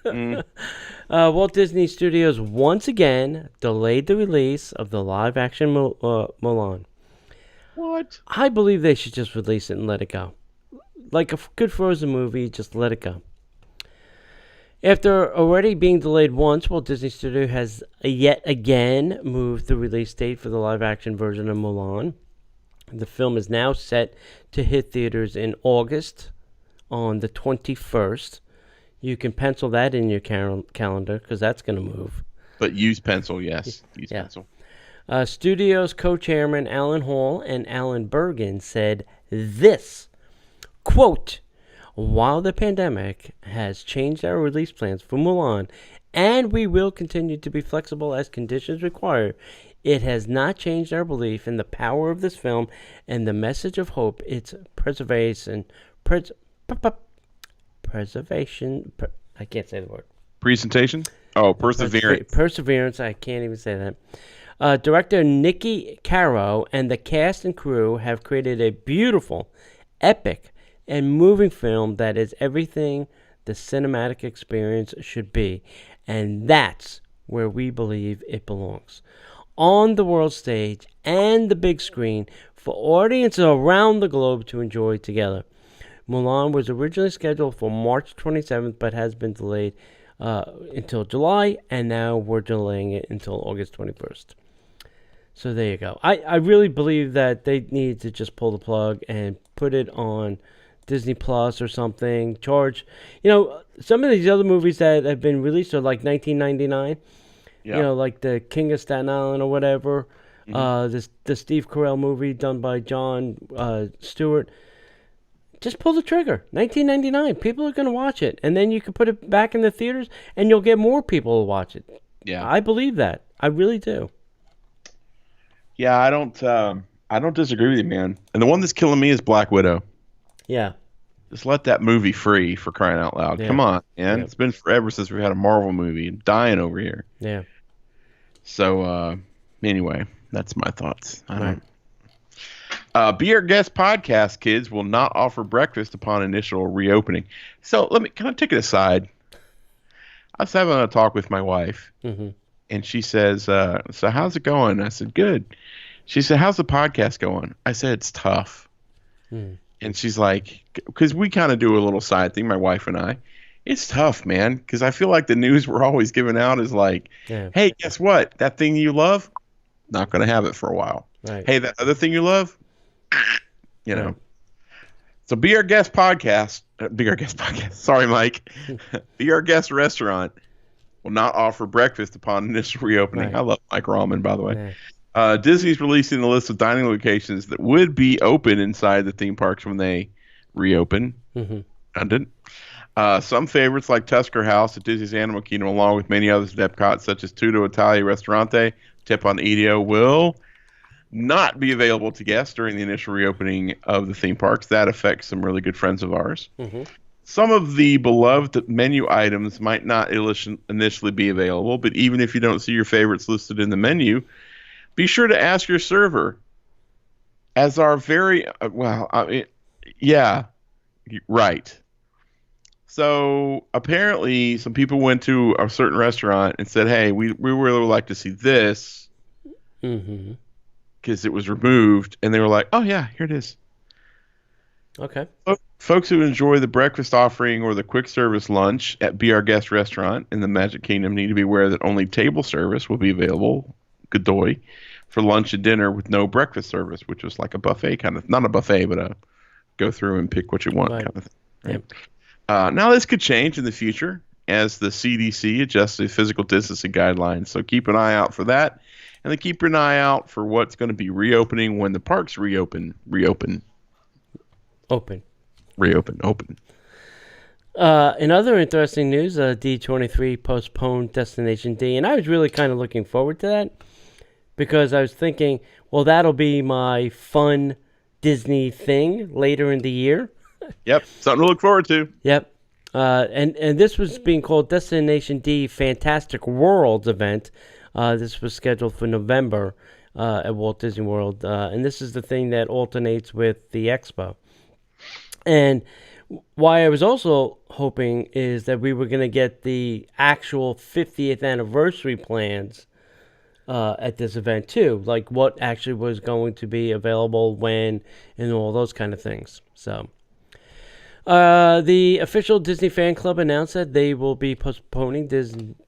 A: Walt Disney Studios once again delayed the release of the live-action Mulan.
B: What?
A: I believe they should just release it and let it go. Like a good Frozen movie, just let it go. After already being delayed once, Walt Disney Studios has yet again moved the release date for the live-action version of Mulan. The film is now set to hit theaters in August on the 21st. You can pencil that in your calendar because that's going to move.
B: But use pencil, yes. Use pencil.
A: Studios co-chairman Alan Hall and Alan Bergen said this, quote, "While the pandemic has changed our release plans for Mulan, and we will continue to be flexible as conditions require, it has not changed our belief in the power of this film and the message of hope, its preservation. I can't say the word.
B: Presentation? Oh, perseverance.
A: Perseverance. I can't even say that. Director Nikki Caro and the cast and crew have created a beautiful, epic, and moving film that is everything the cinematic experience should be. And that's where we believe it belongs. On the world stage and the big screen for audiences around the globe to enjoy together. Mulan was originally scheduled for March 27th, but has been delayed until July, and now we're delaying it until August 21st. So there you go. I really believe that they need to just pull the plug and put it on Disney Plus or something. Charge, some of these other movies that have been released are like $19.99. Yeah. Like the King of Staten Island or whatever. Mm-hmm. The Steve Carell movie done by Jon Stewart. Just pull the trigger. $19.99. People are going to watch it, and then you can put it back in the theaters, and you'll get more people to watch it.
B: Yeah,
A: I believe that. I really do.
B: Yeah, I don't disagree with you, man. And the one that's killing me is Black Widow.
A: Yeah.
B: Just let that movie free, for crying out loud. Yeah. Come on, man. Yeah. It's been forever since we've had a Marvel movie. I'm dying over here.
A: Yeah.
B: So, anyway, that's my thoughts. Be Our Guest podcast kids will not offer breakfast upon initial reopening. So can I take it aside? I was having a talk with my wife, and she says, so how's it going? I said, good. She said, how's the podcast going? I said, it's tough. And she's like, because we kind of do a little side thing, my wife and I. It's tough, man, because I feel like the news we're always giving out is like, hey, guess what? That thing you love, not going to have it for a while.
A: Right.
B: Hey, that other thing you love, Right. So Be Our Guest podcast. Sorry, Mike. Be Our Guest restaurant will not offer breakfast upon initial reopening. Right. I love Mike Rahman, by the way. Yeah. Disney's releasing a list of dining locations that would be open inside the theme parks when they reopen. Redundant. Some favorites like Tusker House at Disney's Animal Kingdom, along with many others at Epcot, such as Tutto Italia Ristorante, Tip on Idio, will not be available to guests during the initial reopening of the theme parks. That affects some really good friends of ours. Some of the beloved menu items might not initially be available, but even if you don't see your favorites listed in the menu, be sure to ask your server. As our very yeah, right. So apparently, some people went to a certain restaurant and said, "Hey, we really would like to see this
A: Mm-hmm.
B: because it was removed," and they were like, "Oh yeah, here it is."
A: Okay.
B: Folks who enjoy the breakfast offering or the quick service lunch at Be Our Guest restaurant in the Magic Kingdom need to be aware that only table service will be available, Godoy, for lunch and dinner with no breakfast service, which was like a buffet kind of, not a buffet, but a go through and pick what you want
A: Right.
B: kind of thing. Right?
A: Yep.
B: Now, this could change in the future as the CDC adjusts the physical distancing guidelines. So keep an eye out for that. And then keep an eye out for what's going to be reopening when the parks reopen.
A: Open. In other interesting news, D23 postponed Destination D, and I was really kind of looking forward to that because I was thinking, well, that'll be my fun Disney thing later in the year.
B: Yep, something to look forward to.
A: Yep. And this was being called Destination D Fantastic Worlds event. This was scheduled for November at Walt Disney World, and this is the thing that alternates with the expo. And why I was also hoping is that we were going to get the actual 50th anniversary plans at this event too, like what actually was going to be available when and all those kind of things. So the official Disney Fan Club announced that they will be postponing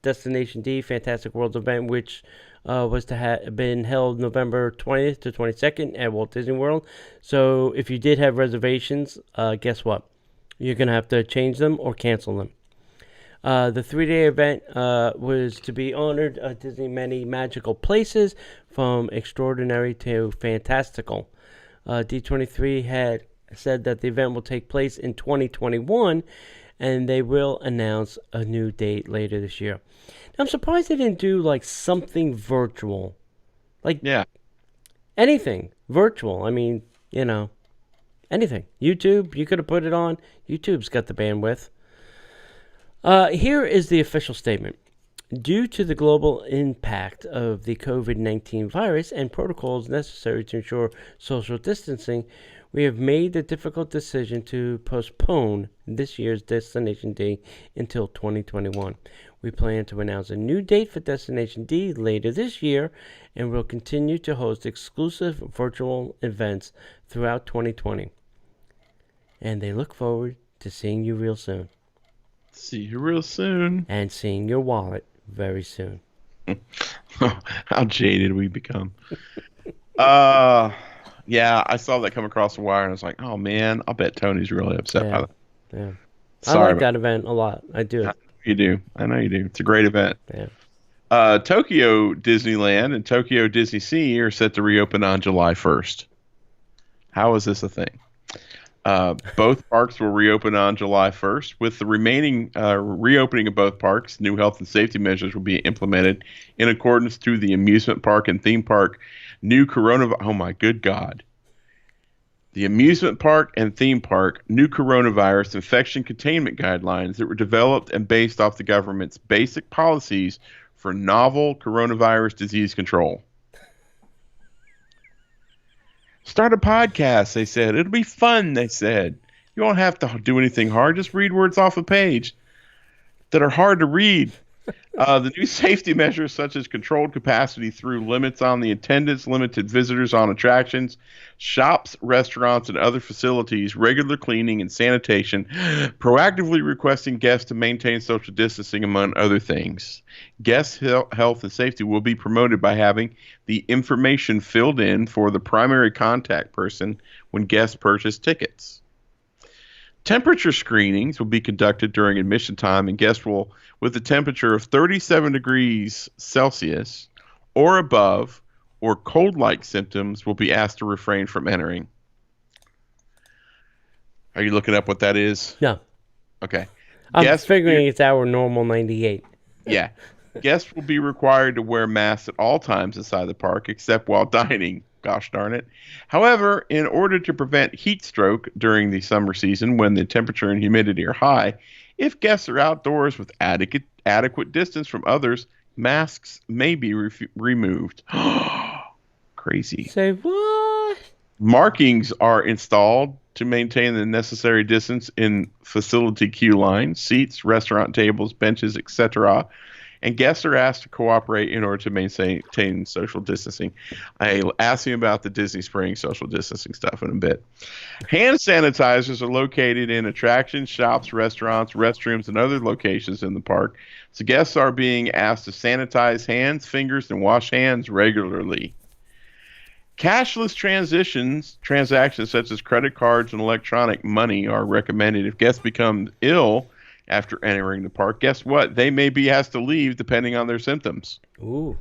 A: Destination D Fantastic Worlds event, which was to have been held November 20th to 22nd at Walt Disney World. So if you did have reservations, guess what? You're going to have to change them or cancel them. The 3-day event was to be honored Disney many magical places from extraordinary to fantastical. D23 had said that the event will take place in 2021 and they will announce a new date later this year. Now, I'm surprised they didn't do like something virtual. Like anything virtual. I mean, anything. YouTube, you could have put it on. YouTube's got the bandwidth. Here is the official statement. Due to the global impact of the COVID-19 virus and protocols necessary to ensure social distancing, we have made the difficult decision to postpone this year's Destination D until 2021. We plan to announce a new date for Destination D later this year, and will continue to host exclusive virtual events throughout 2020. And they look forward to seeing you real soon.
B: See you real soon.
A: And seeing your wallet very soon.
B: How jaded we become. Yeah, I saw that come across the wire and I was like, oh man, I'll bet Tony's really upset by that.
A: Yeah.
B: Sorry,
A: I like that event a lot. I do.
B: You do. I know you do. It's a great event.
A: Yeah.
B: Tokyo Disneyland and Tokyo Disney Sea are set to reopen on July 1st. How is this a thing? Both parks will reopen on July 1st. With the remaining reopening of both parks, new health and safety measures will be implemented in accordance to the amusement park and theme park new coronavirus. Oh my good God. The amusement park and theme park new coronavirus infection containment guidelines that were developed and based off the government's basic policies for novel coronavirus disease control. Start a podcast, they said. It'll be fun, they said. You won't have to do anything hard. Just read words off a page that are hard to read. The new safety measures, such as controlled capacity through limits on the attendance, limited visitors on attractions, shops, restaurants, and other facilities, regular cleaning and sanitation, proactively requesting guests to maintain social distancing, among other things. Guest health and safety will be promoted by having the information filled in for the primary contact person when guests purchase tickets. Temperature screenings will be conducted during admission time, and guests will, with a temperature of 37 degrees Celsius or above, or cold-like symptoms, will be asked to refrain from entering. Are you looking up what that is?
A: No.
B: Okay.
A: I'm figuring it's our normal 98.
B: Yeah. Guests will be required to wear masks at all times inside the park, except while dining. Gosh darn it. However, in order to prevent heat stroke during the summer season when the temperature and humidity are high, if guests are outdoors with adequate distance from others, masks may be removed. Crazy.
A: Say what?
B: Markings are installed to maintain the necessary distance in facility queue lines, seats, restaurant tables, benches, etc. And guests are asked to cooperate in order to maintain social distancing. I'll ask you about the Disney Springs social distancing stuff in a bit. Hand sanitizers are located in attractions, shops, restaurants, restrooms, and other locations in the park. So guests are being asked to sanitize hands, fingers, and wash hands regularly. Cashless transactions such as credit cards and electronic money are recommended. If guests become ill after entering the park, guess what? They may be asked to leave depending on their symptoms.
A: Ooh.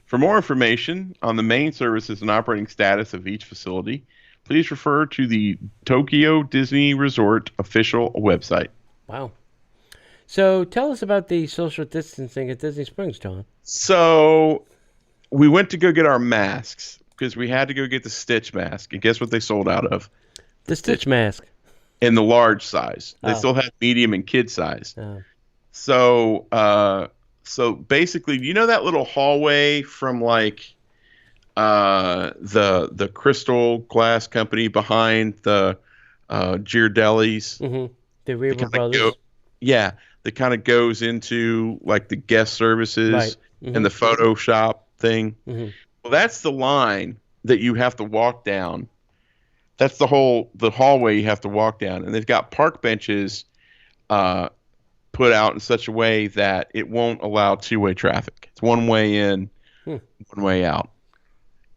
B: For more information on the main services and operating status of each facility, please refer to the Tokyo Disney Resort official website.
A: Wow. So tell us about the social distancing at Disney Springs, John.
B: So we went to go get our masks because we had to go get the Stitch mask. And guess what they sold out of?
A: The Stitch mask.
B: In the large size. They
A: Oh.
B: still had medium and kid size.
A: Oh.
B: So basically, you know that little hallway from like the Crystal Glass Company behind the Ghirardelli's?
A: Mm-hmm. The Weaver
B: Kinda
A: Brothers.
B: that kind of goes into like the guest services
A: Right. Mm-hmm.
B: and the Photoshop thing.
A: Mm-hmm.
B: Well, that's the line that you have to walk down. That's the hallway you have to walk down, and they've got park benches put out in such a way that it won't allow two-way traffic. It's one way in, one way out.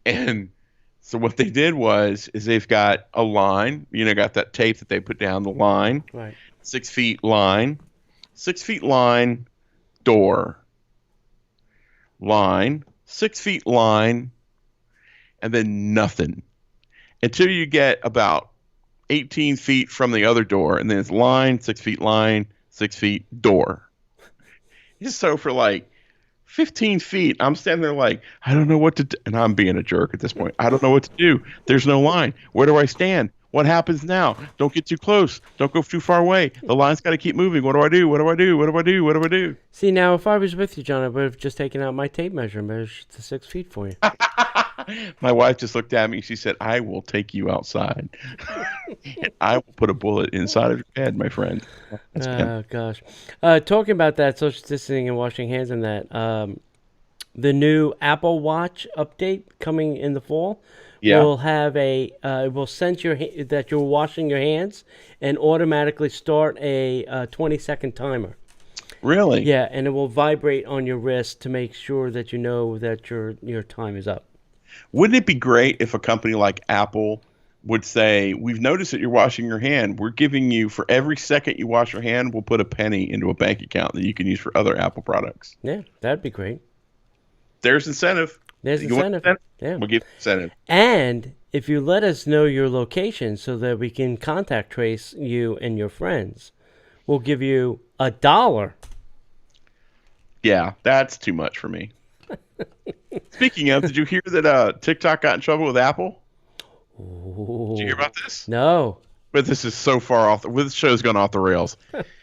B: And so what they did is they've got a line, got that tape that they put down the line,
A: Right.
B: 6 feet line, 6 feet line, door, line, 6 feet line, and then nothing until you get about 18 feet from the other door, and then it's line, 6 feet line, 6 feet door. So for like 15 feet, I'm standing there like, I don't know what to do. And I'm being a jerk at this point. I don't know what to do. There's no line. Where do I stand? What happens now? Don't get too close. Don't go too far away. The line's got to keep moving. What do I do? What do I do? What do I do? What do I do?
A: See, now, if I was with you, John, I would have just taken out my tape measure and measured to 6 feet for you.
B: My wife just looked at me. She said, I will take you outside. And I will put a bullet inside of your head, my friend. That's
A: Oh, gosh. Talking about that, social distancing and washing hands and that, the new Apple Watch update coming in the fall will have will sense that you're washing your hands and automatically start a 20-second timer.
B: Really?
A: Yeah, and it will vibrate on your wrist to make sure that you know that your time is up.
B: Wouldn't it be great if a company like Apple would say, we've noticed that you're washing your hand. We're giving you, for every second you wash your hand, we'll put a penny into a bank account that you can use for other Apple products.
A: Yeah, that'd be great.
B: There's incentive.
A: There's
B: You want
A: incentive. Yeah.
B: We'll give you incentive.
A: And if you let us know your location so that we can contact trace you and your friends, we'll give you $1.
B: Yeah, that's too much for me. Speaking of, did you hear that TikTok got in trouble with Apple?
A: Ooh.
B: Did you hear about this?
A: No.
B: But this is so far off. This show's gone off the rails.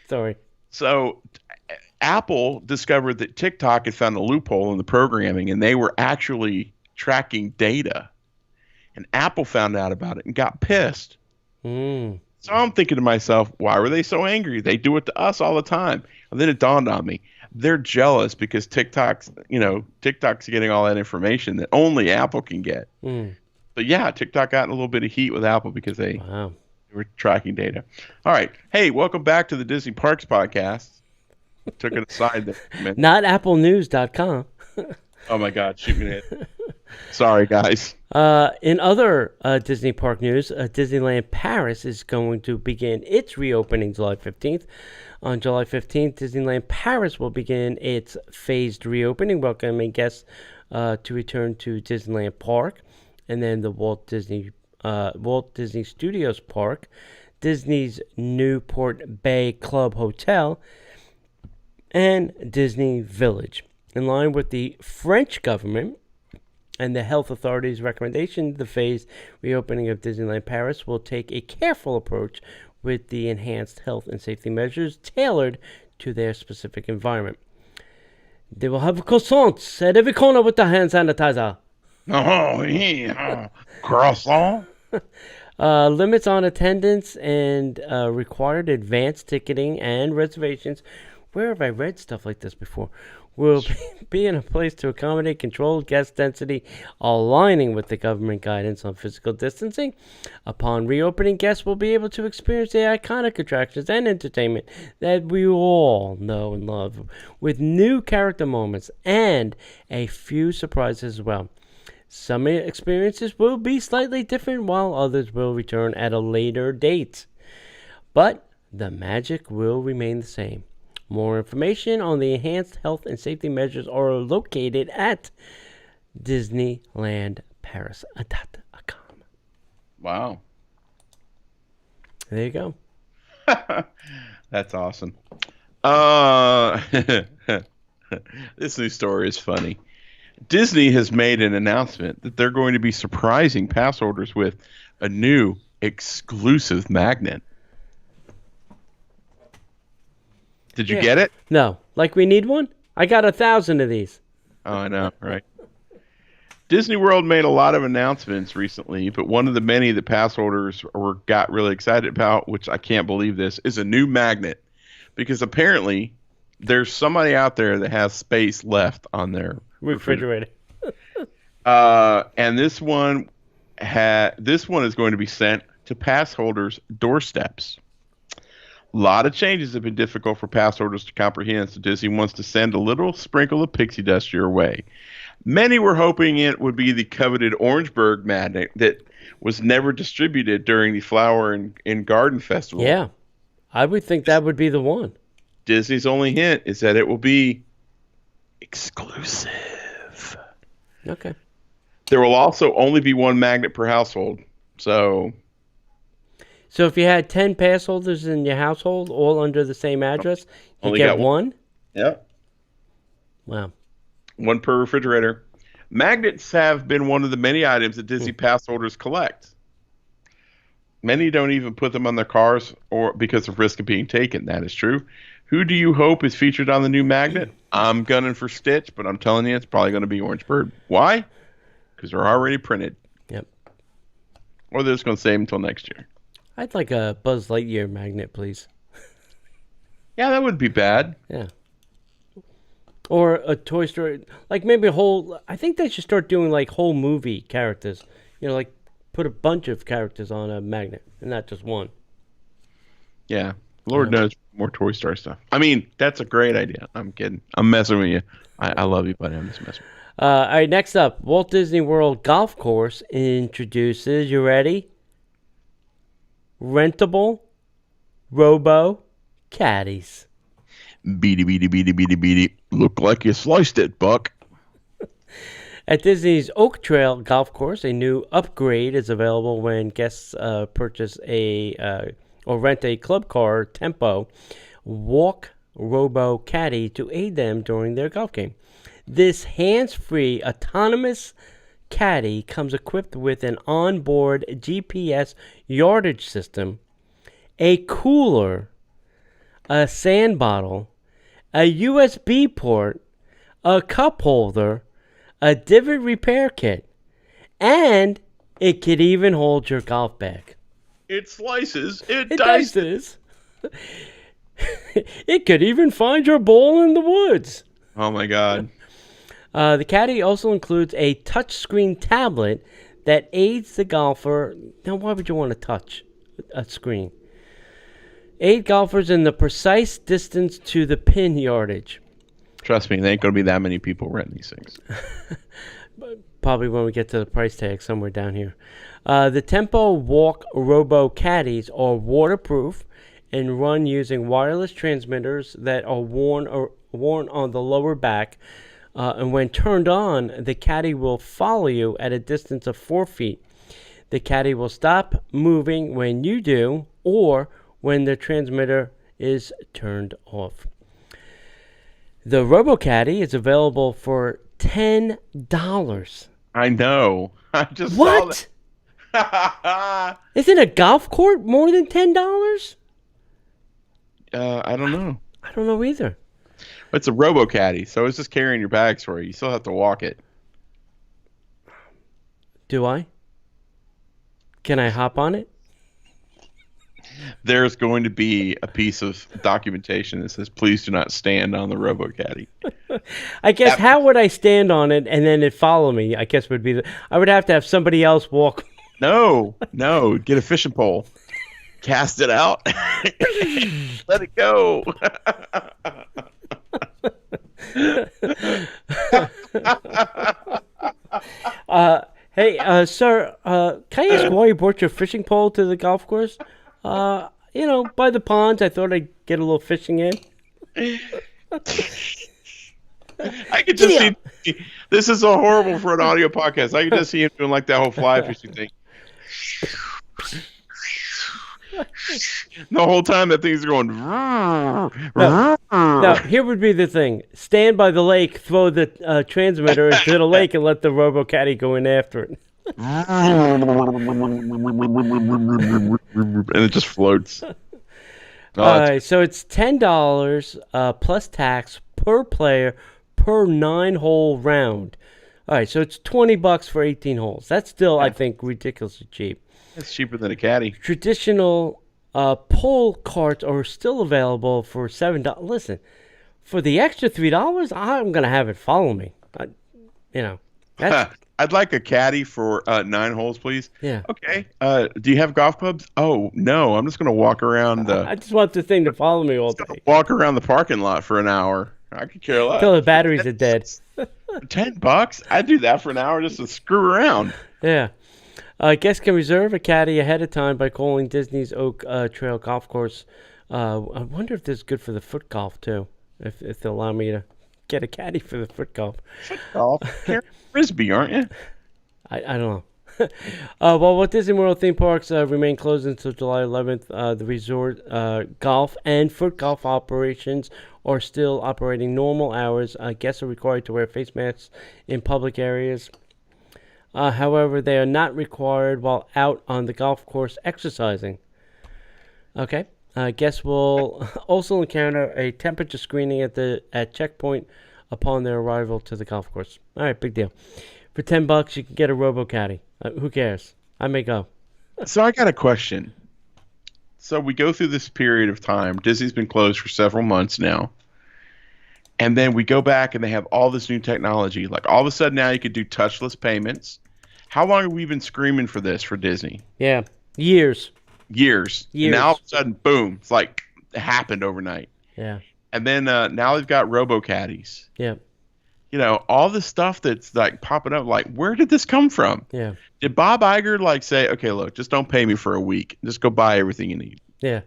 A: Sorry.
B: So Apple discovered that TikTok had found a loophole in the programming, and they were actually tracking data. And Apple found out about it and got pissed.
A: Mm.
B: So I'm thinking to myself, why were they so angry? They do it to us all the time. And then it dawned on me. They're jealous because TikTok's getting all that information that only Apple can get.
A: Mm.
B: But yeah, TikTok got in a little bit of heat with Apple because they were tracking data. All right. Hey, welcome back to the Disney Parks podcast. Took it aside there.
A: Not applenews.com.
B: Oh my God, shoot me in the head. Sorry, guys.
A: In other Disney park news, Disneyland Paris is going to begin its reopening July 15th. On July 15th, Disneyland Paris will begin its phased reopening, welcoming guests to return to Disneyland Park, and then the Walt Disney Studios Park, Disney's Newport Bay Club Hotel, and Disney Village. In line with the French government, And the health authorities' recommendation, the phased reopening of Disneyland Paris will take a careful approach with the enhanced health and safety measures tailored to their specific environment. They will have croissants at every corner with the hand sanitizer.
B: Oh, yeah. Croissant?
A: Limits on attendance and required advanced ticketing and reservations. Where have I read stuff like this before? Will be in a place to accommodate controlled guest density, aligning with the government guidance on physical distancing. Upon reopening, guests will be able to experience the iconic attractions and entertainment that we all know and love, with new character moments and a few surprises as well. Some experiences will be slightly different, while others will return at a later date. But the magic will remain the same. More information on the enhanced health and safety measures are located at DisneylandParis.com.
B: Wow.
A: There you go.
B: That's awesome. This new story is funny. Disney has made an announcement that they're going to be surprising pass holders with a new exclusive magnet. Did you get it?
A: No. Like we need one? I got 1,000 of these.
B: Oh, I know, right? Disney World made a lot of announcements recently, but one of the many that pass holders got really excited about, which I can't believe this, is a new magnet. Because apparently there's somebody out there that has space left on their
A: refrigerator.
B: And this one is going to be sent to pass holders' doorsteps. A lot of changes have been difficult for pass holders to comprehend, so Disney wants to send a little sprinkle of pixie dust your way. Many were hoping it would be the coveted Orangeburg magnet that was never distributed during the Flower and Garden Festival.
A: Yeah, I would think that would be the one.
B: Disney's only hint is that it will be exclusive.
A: Okay.
B: There will also only be one magnet per household, so
A: if you had 10 pass holders in your household, all under the same address, you
B: only
A: get
B: got
A: one?
B: Yeah.
A: Wow.
B: One per refrigerator. Magnets have been one of the many items that Disney pass holders collect. Many don't even put them on their cars or because of risk of being taken. That is true. Who do you hope is featured on the new magnet? I'm gunning for Stitch, but I'm telling you it's probably going to be Orangebird. Why? Because they're already printed.
A: Yep.
B: Or they're just going to save them until next year.
A: I'd like a Buzz Lightyear magnet, please.
B: Yeah, that would be bad.
A: Yeah. Or a Toy Story, like maybe a whole, I think they should start doing like whole movie characters. You know, like put a bunch of characters on a magnet and not just one.
B: Yeah. Lord knows more Toy Story stuff. I mean, that's a great idea. I'm kidding. I'm messing with you. I love you, but I'm just messing with you.
A: All right, next up, Walt Disney World Golf Course introduces, you ready? Rentable Robo Caddies.
B: Beady. Look like you sliced it, Buck.
A: At Disney's Oak Trail Golf Course, a new upgrade is available when guests purchase or rent a club car Tempo Walk Robo Caddy to aid them during their golf game. This hands-free autonomous caddy comes equipped with an onboard GPS yardage system, a cooler, a sand bottle, a USB port, a cup holder, a divot repair kit, and it could even hold your golf bag.
B: It slices. It
A: dices. It could even find your ball in the woods.
B: Oh, my God.
A: The caddy also includes a touchscreen tablet that aids the golfer. Now, why would you want to touch a screen? Aid golfers in the precise distance to the pin yardage.
B: Trust me, there ain't going to be that many people renting these things.
A: Probably when we get to the price tag somewhere down here. The Tempo Walk Robo Caddies are waterproof and run using wireless transmitters that are worn on the lower back. And when turned on, the caddy will follow you at a distance of 4 feet. The caddy will stop moving when you do or when the transmitter is turned off. The RoboCaddy is available for $10
B: I know. I just saw
A: What?
B: that.
A: Isn't a golf court more than $10?
B: I don't know.
A: I don't know either.
B: It's a RoboCaddy, so it's just carrying your bags for you. You still have to walk it.
A: Do I? Can I hop on it?
B: There's going to be a piece of documentation that says, please do not stand on the RoboCaddy.
A: I guess how would I stand on it and then it follow me? I guess would be I would have to have somebody else walk.
B: No, get a fishing pole. Cast it out. Let it go.
A: Hey, sir, can I ask why you brought your fishing pole to the golf course? By the ponds. I thought I'd get a little fishing in.
B: I could just see. This is so horrible for an audio podcast. I could just see him doing like that whole fly fishing thing. The whole time that thing's going.
A: Now, here would be the thing: stand by the lake, throw the transmitter into the lake, and let the RoboCaddy go in after it.
B: And it just floats.
A: All right, so it's $10 plus tax per player per 9-hole round. All right, so it's $20 for 18 holes. That's still, I think, ridiculously cheap.
B: It's cheaper than a caddy.
A: Traditional pull carts are still available for $7. Listen, for the extra $3, I'm gonna have it follow me.
B: I'd like a caddy for 9 holes, please.
A: Yeah.
B: Okay. Do you have golf clubs? Oh no, I'm just gonna walk around the.
A: I just want the thing to follow me all day.
B: Walk around the parking lot for an hour. I could care less.
A: Until the batteries are dead.
B: $10? I'd do that for an hour just to screw around.
A: Yeah. Guests can reserve a caddy ahead of time by calling Disney's Oak Trail Golf Course. I wonder if this is good for the foot golf, too. If they'll allow me to get a caddy for the foot golf.
B: Foot golf? You're Frisbee, aren't you?
A: I don't know. Well, Walt Disney World theme parks remain closed until July 11th. The resort golf and foot golf operations are still operating normal hours. Guests are required to wear face masks in public areas. However, they are not required while out on the golf course exercising. Okay. Guests will also encounter a temperature screening at checkpoint upon their arrival to the golf course. All right, big deal. For $10, you can get a RoboCaddy. Who cares? I may go.
B: So I got a question. So we go through this period of time. Disney's been closed for several months now. And then we go back and they have all this new technology. Like all of a sudden now you could do touchless payments. How long have we been screaming for this for Disney?
A: Yeah, years.
B: And now all of a sudden, boom, it's like it happened overnight.
A: Yeah.
B: And then now they've got RoboCaddies.
A: Yeah.
B: All this stuff that's like popping up, like where did this come from?
A: Yeah.
B: Did Bob Iger like say, okay, look, just don't pay me for a week. Just go buy everything you need.
A: Yeah.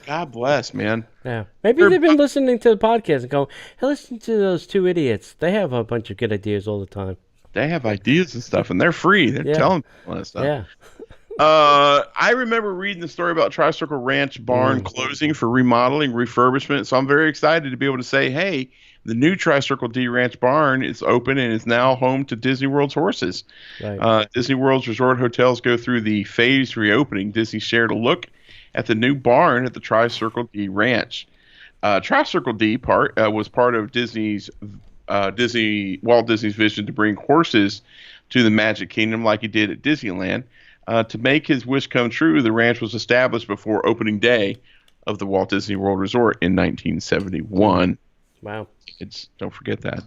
B: God bless, man.
A: Yeah. Maybe they've been listening to the podcast and go, hey, listen to those two idiots. They have a bunch of good ideas all the time.
B: They have ideas and stuff, and they're free. They're telling people that stuff.
A: Yeah.
B: I remember reading the story about Tri-Circle Ranch Barn closing for remodeling, refurbishment. So I'm very excited to be able to say, hey, the new Tri-Circle D Ranch Barn is open and is now home to Disney World's horses. Right. Disney World's resort hotels go through the phased reopening. Disney shared a look at the new barn at the Tri-Circle D Ranch. Tri-Circle D was part of Walt Disney's vision to bring horses to the Magic Kingdom like he did at Disneyland. To make his wish come true, the ranch was established before opening day of the Walt Disney World Resort in 1971.
A: Wow.
B: Don't forget that.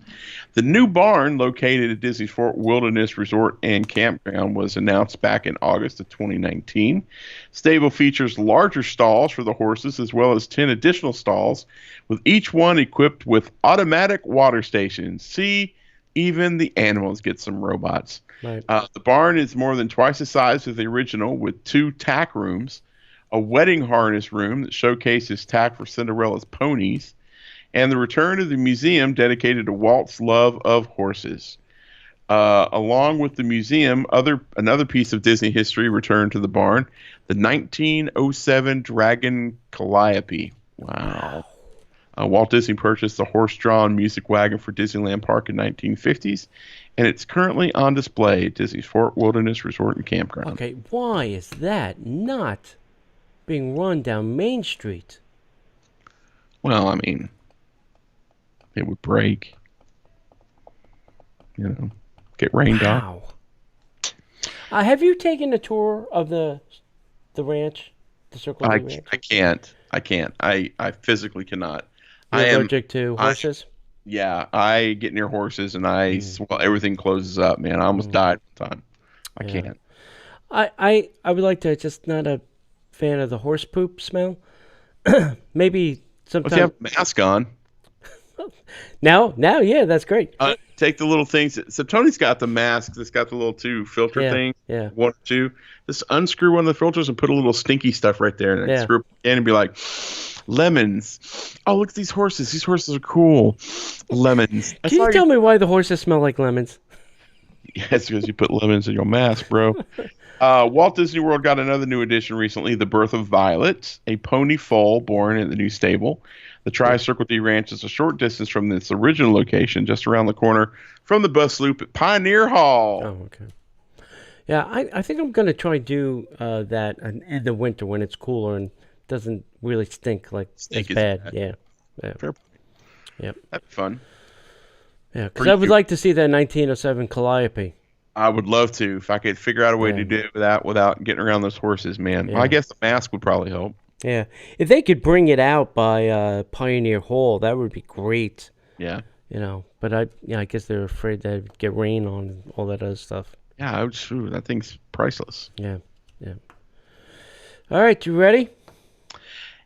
B: The new barn, located at Disney's Fort Wilderness Resort and Campground, was announced back in August of 2019. Stable features larger stalls for the horses as well as 10 additional stalls, with each one equipped with automatic water stations. See, even the animals get some robots. Right. The barn is more than twice the size of the original, with 2 tack rooms, a wedding harness room that showcases tack for Cinderella's ponies, and the return of the museum dedicated to Walt's love of horses. Along with the museum, another piece of Disney history returned to the barn, the 1907 Dragon Calliope. Wow. Walt Disney purchased the horse-drawn music wagon for Disneyland Park in 1950s, and it's currently on display at Disney's Fort Wilderness Resort and Campground.
A: Okay, why is that not being run down Main Street?
B: Well, I mean, it would break. Get rained on.
A: Wow. Have you taken a tour of the ranch, the Circle D Ranch?
B: I can't. I physically cannot.
A: You're allergic to horses?
B: I get near horses and everything closes up, man. I almost died one time. I can't.
A: I would like to, just not a fan of the horse poop smell. Maybe sometime.
B: If you have a mask on.
A: Now, yeah, that's great.
B: Take the little things. So Tony's got the mask that's got the little two filter thing.
A: Yeah.
B: One or two. Just unscrew one of the filters and put a little stinky stuff right there, and then screw it in and be like, lemons. Oh, look at these horses. These horses are cool. Lemons.
A: Can you tell me why the horses smell like lemons?
B: Yes, because you put lemons in your mask, bro. Walt Disney World got another new addition recently, The Birth of Violet, a pony foal born at the new stable. The Tri-Circle D Ranch is a short distance from its original location, just around the corner from the bus loop at Pioneer Hall.
A: Oh, okay. Yeah, I think I'm going to try to do that in the winter when it's cooler and doesn't really stink as bad. Yeah.
B: Fair point.
A: Yep.
B: That'd be fun.
A: Yeah, because I would like to see that 1907 Calliope.
B: I would love to, if I could figure out a way to do it without getting around those horses, man.
A: Yeah.
B: Well, I guess the mask would probably help.
A: Yeah, if they could bring it out by Pioneer Hall, that would be great.
B: Yeah.
A: But I guess they're afraid that it'd get rain on and all that other stuff.
B: Yeah, that thing's priceless.
A: Yeah. All right, you ready?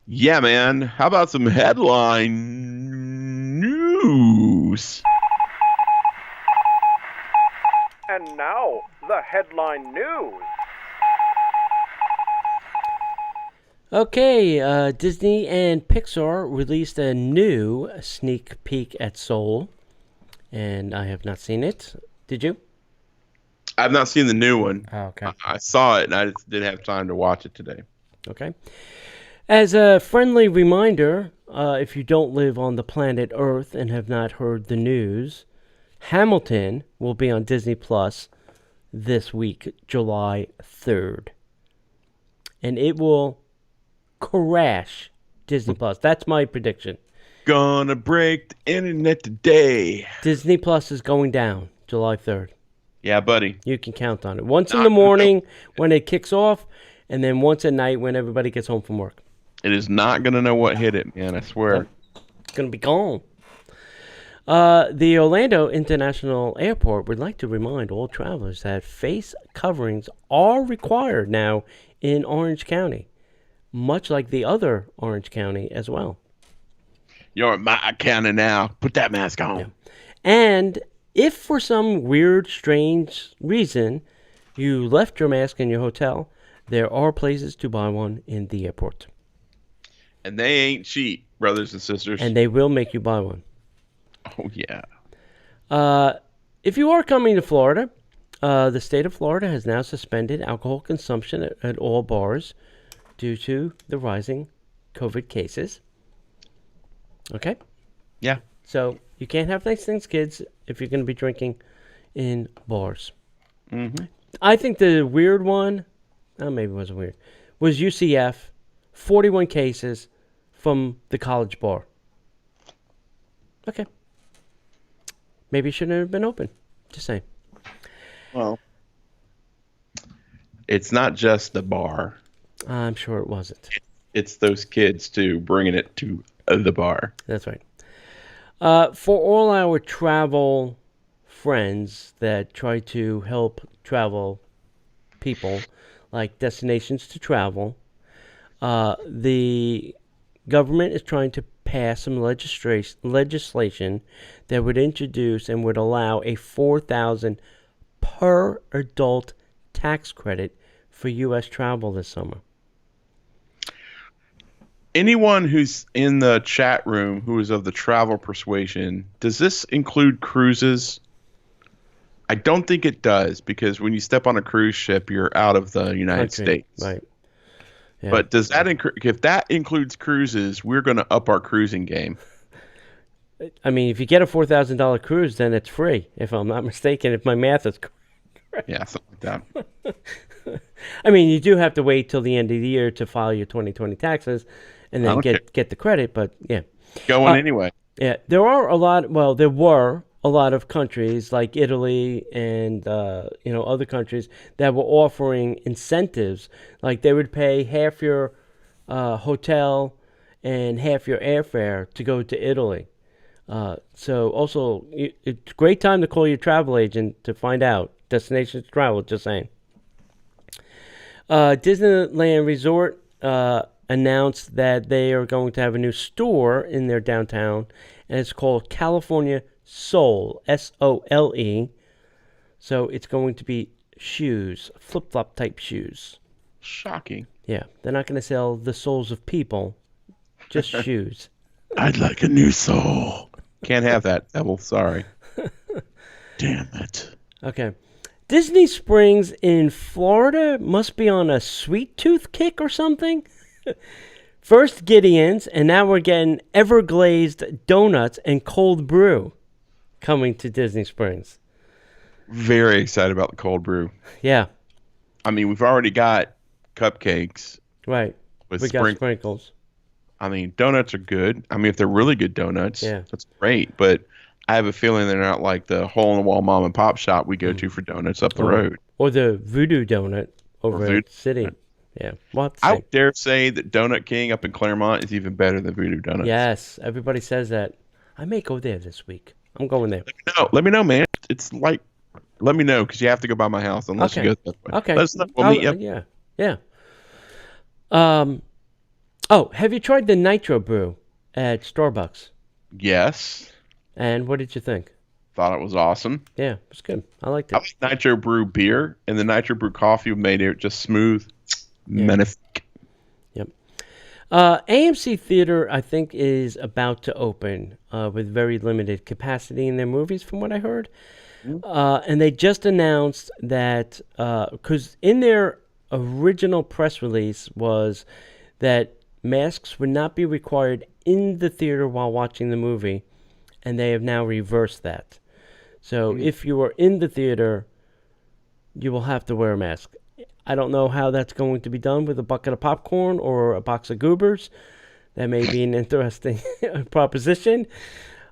B: Yeah, man. How about some headline news?
D: And now, the headline news.
A: Okay, Disney and Pixar released a new sneak peek at Soul, and I have not seen it. Did you?
B: I've not seen the new one.
A: Oh, okay.
B: I saw it, and I just didn't have time to watch it today.
A: Okay. As a friendly reminder, if you don't live on the planet Earth and have not heard the news, Hamilton will be on Disney Plus this week, July 3rd. And it will crash Disney Plus. That's my prediction.
B: Gonna break the internet today.
A: Disney Plus is going down July 3rd.
B: Yeah, buddy.
A: You can count on it. Once in the morning when it kicks off, and then once at night when everybody gets home from work.
B: It is not going to know what hit it, man. I swear.
A: It's going to be gone. The Orlando International Airport would like to remind all travelers that face coverings are required now in Orange County, much like the other Orange County as well.
B: You're in my county now. Put that mask on.
A: Yeah. And if for some weird, strange reason you left your mask in your hotel, there are places to buy one in the airport.
B: And they ain't cheap, brothers and sisters.
A: And they will make you buy one.
B: Oh, yeah.
A: If you are coming to Florida, the state of Florida has now suspended alcohol consumption at all bars due to the rising COVID cases. Okay?
B: Yeah.
A: So you can't have nice things, kids, if you're going to be drinking in bars.
B: Mm-hmm.
A: I think the weird one, maybe it wasn't weird, was UCF, 41 cases from the college bar. Okay. Maybe it shouldn't have been open. Just saying.
B: Well, it's not just the bar.
A: I'm sure it wasn't.
B: It's those kids, too, bringing it to the bar.
A: That's right. For all our travel friends that try to help travel people, like Destinations to Travel, the government is trying to pass some legislation that would introduce and would allow a $4,000 per adult tax credit for U.S. travel this summer.
B: Anyone who's in the chat room who is of the travel persuasion, does this include cruises? I don't think it does, because when you step on a cruise ship, you're out of the United States.
A: Right. Yeah.
B: But does that if that includes cruises, we're going to up our cruising game.
A: I mean, if you get a $4,000 cruise, then it's free, if I'm not mistaken, if my math is correct.
B: Yeah, something like that.
A: I mean, you do have to wait till the end of the year to file your 2020 taxes and then get the credit, but yeah.
B: Going anyway.
A: Yeah, there were a lot of countries like Italy and other countries that were offering incentives, like they would pay half your hotel and half your airfare to go to Italy. So also, it's a great time to call your travel agent to find out destinations to travel. Just saying. Disneyland Resort announced that they are going to have a new store in their downtown, and it's called California Sole, Sole. So it's going to be shoes, flip-flop type shoes.
B: Shocking.
A: Yeah, they're not going to sell the souls of people, just shoes.
B: I'd like a new soul. Can't have that, Devil. Sorry. Damn it.
A: Okay. Disney Springs in Florida must be on a sweet tooth kick or something. First Gideon's, and now we're getting Everglazed donuts and cold brew coming to Disney Springs.
B: Very excited about the cold brew.
A: Yeah.
B: I mean, we've already got cupcakes.
A: Right.
B: With
A: we got sprinkles.
B: I mean, donuts are good. I mean, if they're really good donuts,
A: yeah,
B: that's great. But I have a feeling they're not like the hole-in-the-wall mom and pop shop we go to for donuts up the road.
A: Or the Voodoo Donut over at the city. Yeah. Well,
B: I would dare say that Donut King up in Claremont is even better than Voodoo Donuts.
A: Yes. Everybody says that. I may go there this week. I'm going there.
B: Let me know, man. It's like, let me know, because you have to go by my house unless you go that way.
A: Okay.
B: Let us know. We'll meet you.
A: Yeah. Yeah. Have you tried the Nitro Brew at Starbucks?
B: Yes.
A: And what did you think?
B: Thought it was awesome.
A: Yeah, it was good. I liked it.
B: I like Nitro Brew beer, and the Nitro Brew coffee made it just smooth. Yeah. Magnifique.
A: Yep. AMC Theater, I think, is about to open with very limited capacity in their movies, from what I heard. And they just announced that, because in their original press release was that masks would not be required in the theater while watching the movie, and they have now reversed that. So if you are in the theater, you will have to wear a mask. I don't know how that's going to be done with a bucket of popcorn or a box of goobers. That may be an interesting proposition.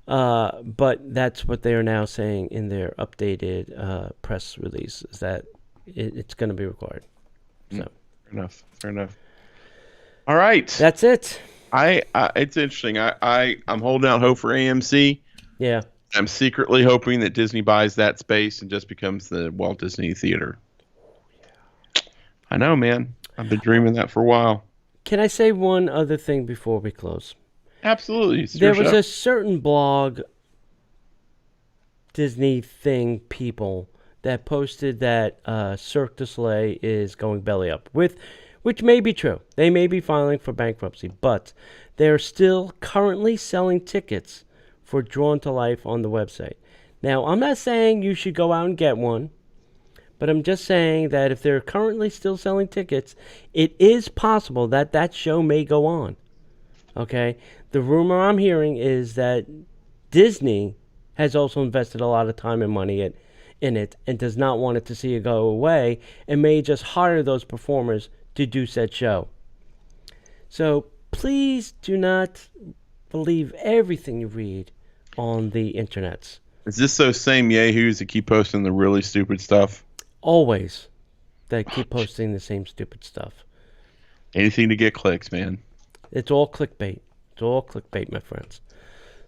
A: But that's what they are now saying in their updated press release, is that it's going to be required. So
B: Fair enough. All right.
A: That's it.
B: It's interesting. I'm holding out hope for AMC.
A: Yeah.
B: I'm secretly hoping that Disney buys that space and just becomes the Walt Disney Theater. Yeah. I know, man. I've been dreaming that for a while.
A: Can I say one other thing before we close?
B: Absolutely.
A: There was a certain blog, Disney thing people, that posted that Cirque du Soleil is going belly up, which may be true. They may be filing for bankruptcy, but they're still currently selling tickets for Drawn to Life on the website. Now, I'm not saying you should go out and get one, but I'm just saying that if they're currently still selling tickets, it is possible that that show may go on. Okay? The rumor I'm hearing is that Disney has also invested a lot of time and money in it and does not want it to see it go away and may just hire those performers to do said show. So please do not believe everything you read on the internets.
B: Is this those same yahoos that keep posting the really stupid stuff?
A: Always. That keep posting the same stupid stuff.
B: Anything to get clicks, man.
A: It's all clickbait. It's all clickbait, my friends.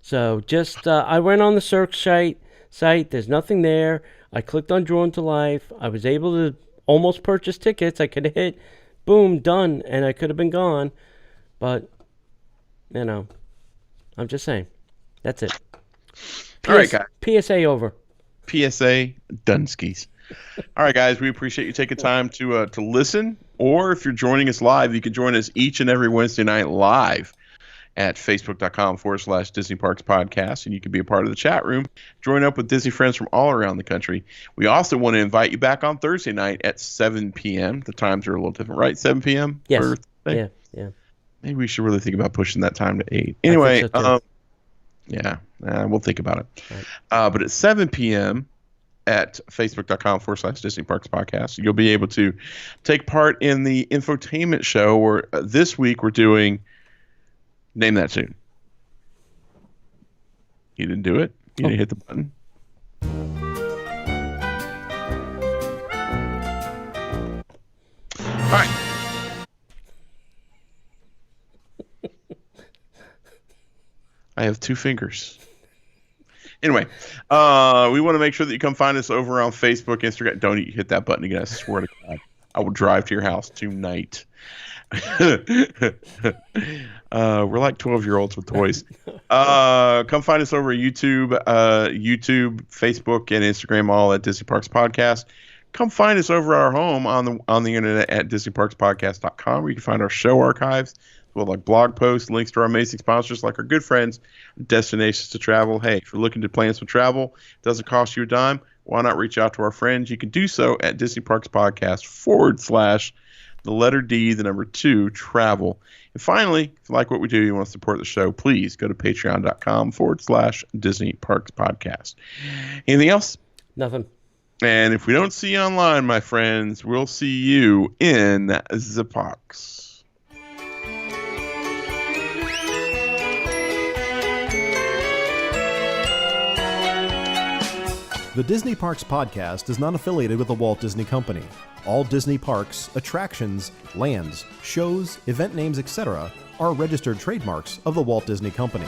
A: So just, I went on the Cirque site. There's nothing there. I clicked on Drawn to Life. I was able to almost purchase tickets. I could have hit, boom, done, and I could have been gone. But, I'm just saying. That's it.
B: All right, guys.
A: PSA over.
B: PSA Dunskies. All right, guys. We appreciate you taking time to listen. Or if you're joining us live, you can join us each and every Wednesday night live at facebook.com/Disney Parks Podcast, and you can be a part of the chat room. Join up with Disney friends from all around the country. We also want to invite you back on Thursday night at 7 p.m. The times are a little different, right? 7 p.m.?
A: Yes. Yeah.
B: Maybe we should really think about pushing that time to 8. Anyway,
A: I think so too.
B: Yeah. We'll think about it.
A: Right.
B: But at 7 p.m. at facebook.com/Disney Parks Podcast, you'll be able to take part in the infotainment show where this week we're doing Name That Tune. You didn't do it? You didn't hit the button? All right. I have 2 fingers. Anyway, we want to make sure that you come find us over on Facebook, Instagram. Don't hit that button again. I swear to God, I will drive to your house tonight. We're like 12-year-olds with toys. Come find us over at YouTube, Facebook, and Instagram, all at Disney Parks Podcast. Come find us over at our home on the internet at DisneyParksPodcast.com, where you can find our show archives, well, like blog posts, links to our amazing sponsors, like our good friends, Destinations to Travel. Hey, if you're looking to plan some travel, it doesn't cost you a dime. Why not reach out to our friends? You can do so at Disney Parks Podcast /2 travel. And finally, if you like what we do, you want to support the show, please go to patreon.com/Disney Parks Podcast. Anything else?
A: Nothing.
B: And if we don't see you online, my friends, we'll see you in the parks.
C: The Disney Parks Podcast is not affiliated with the Walt Disney Company. All Disney parks, attractions, lands, shows, event names, etc. are registered trademarks of the Walt Disney Company.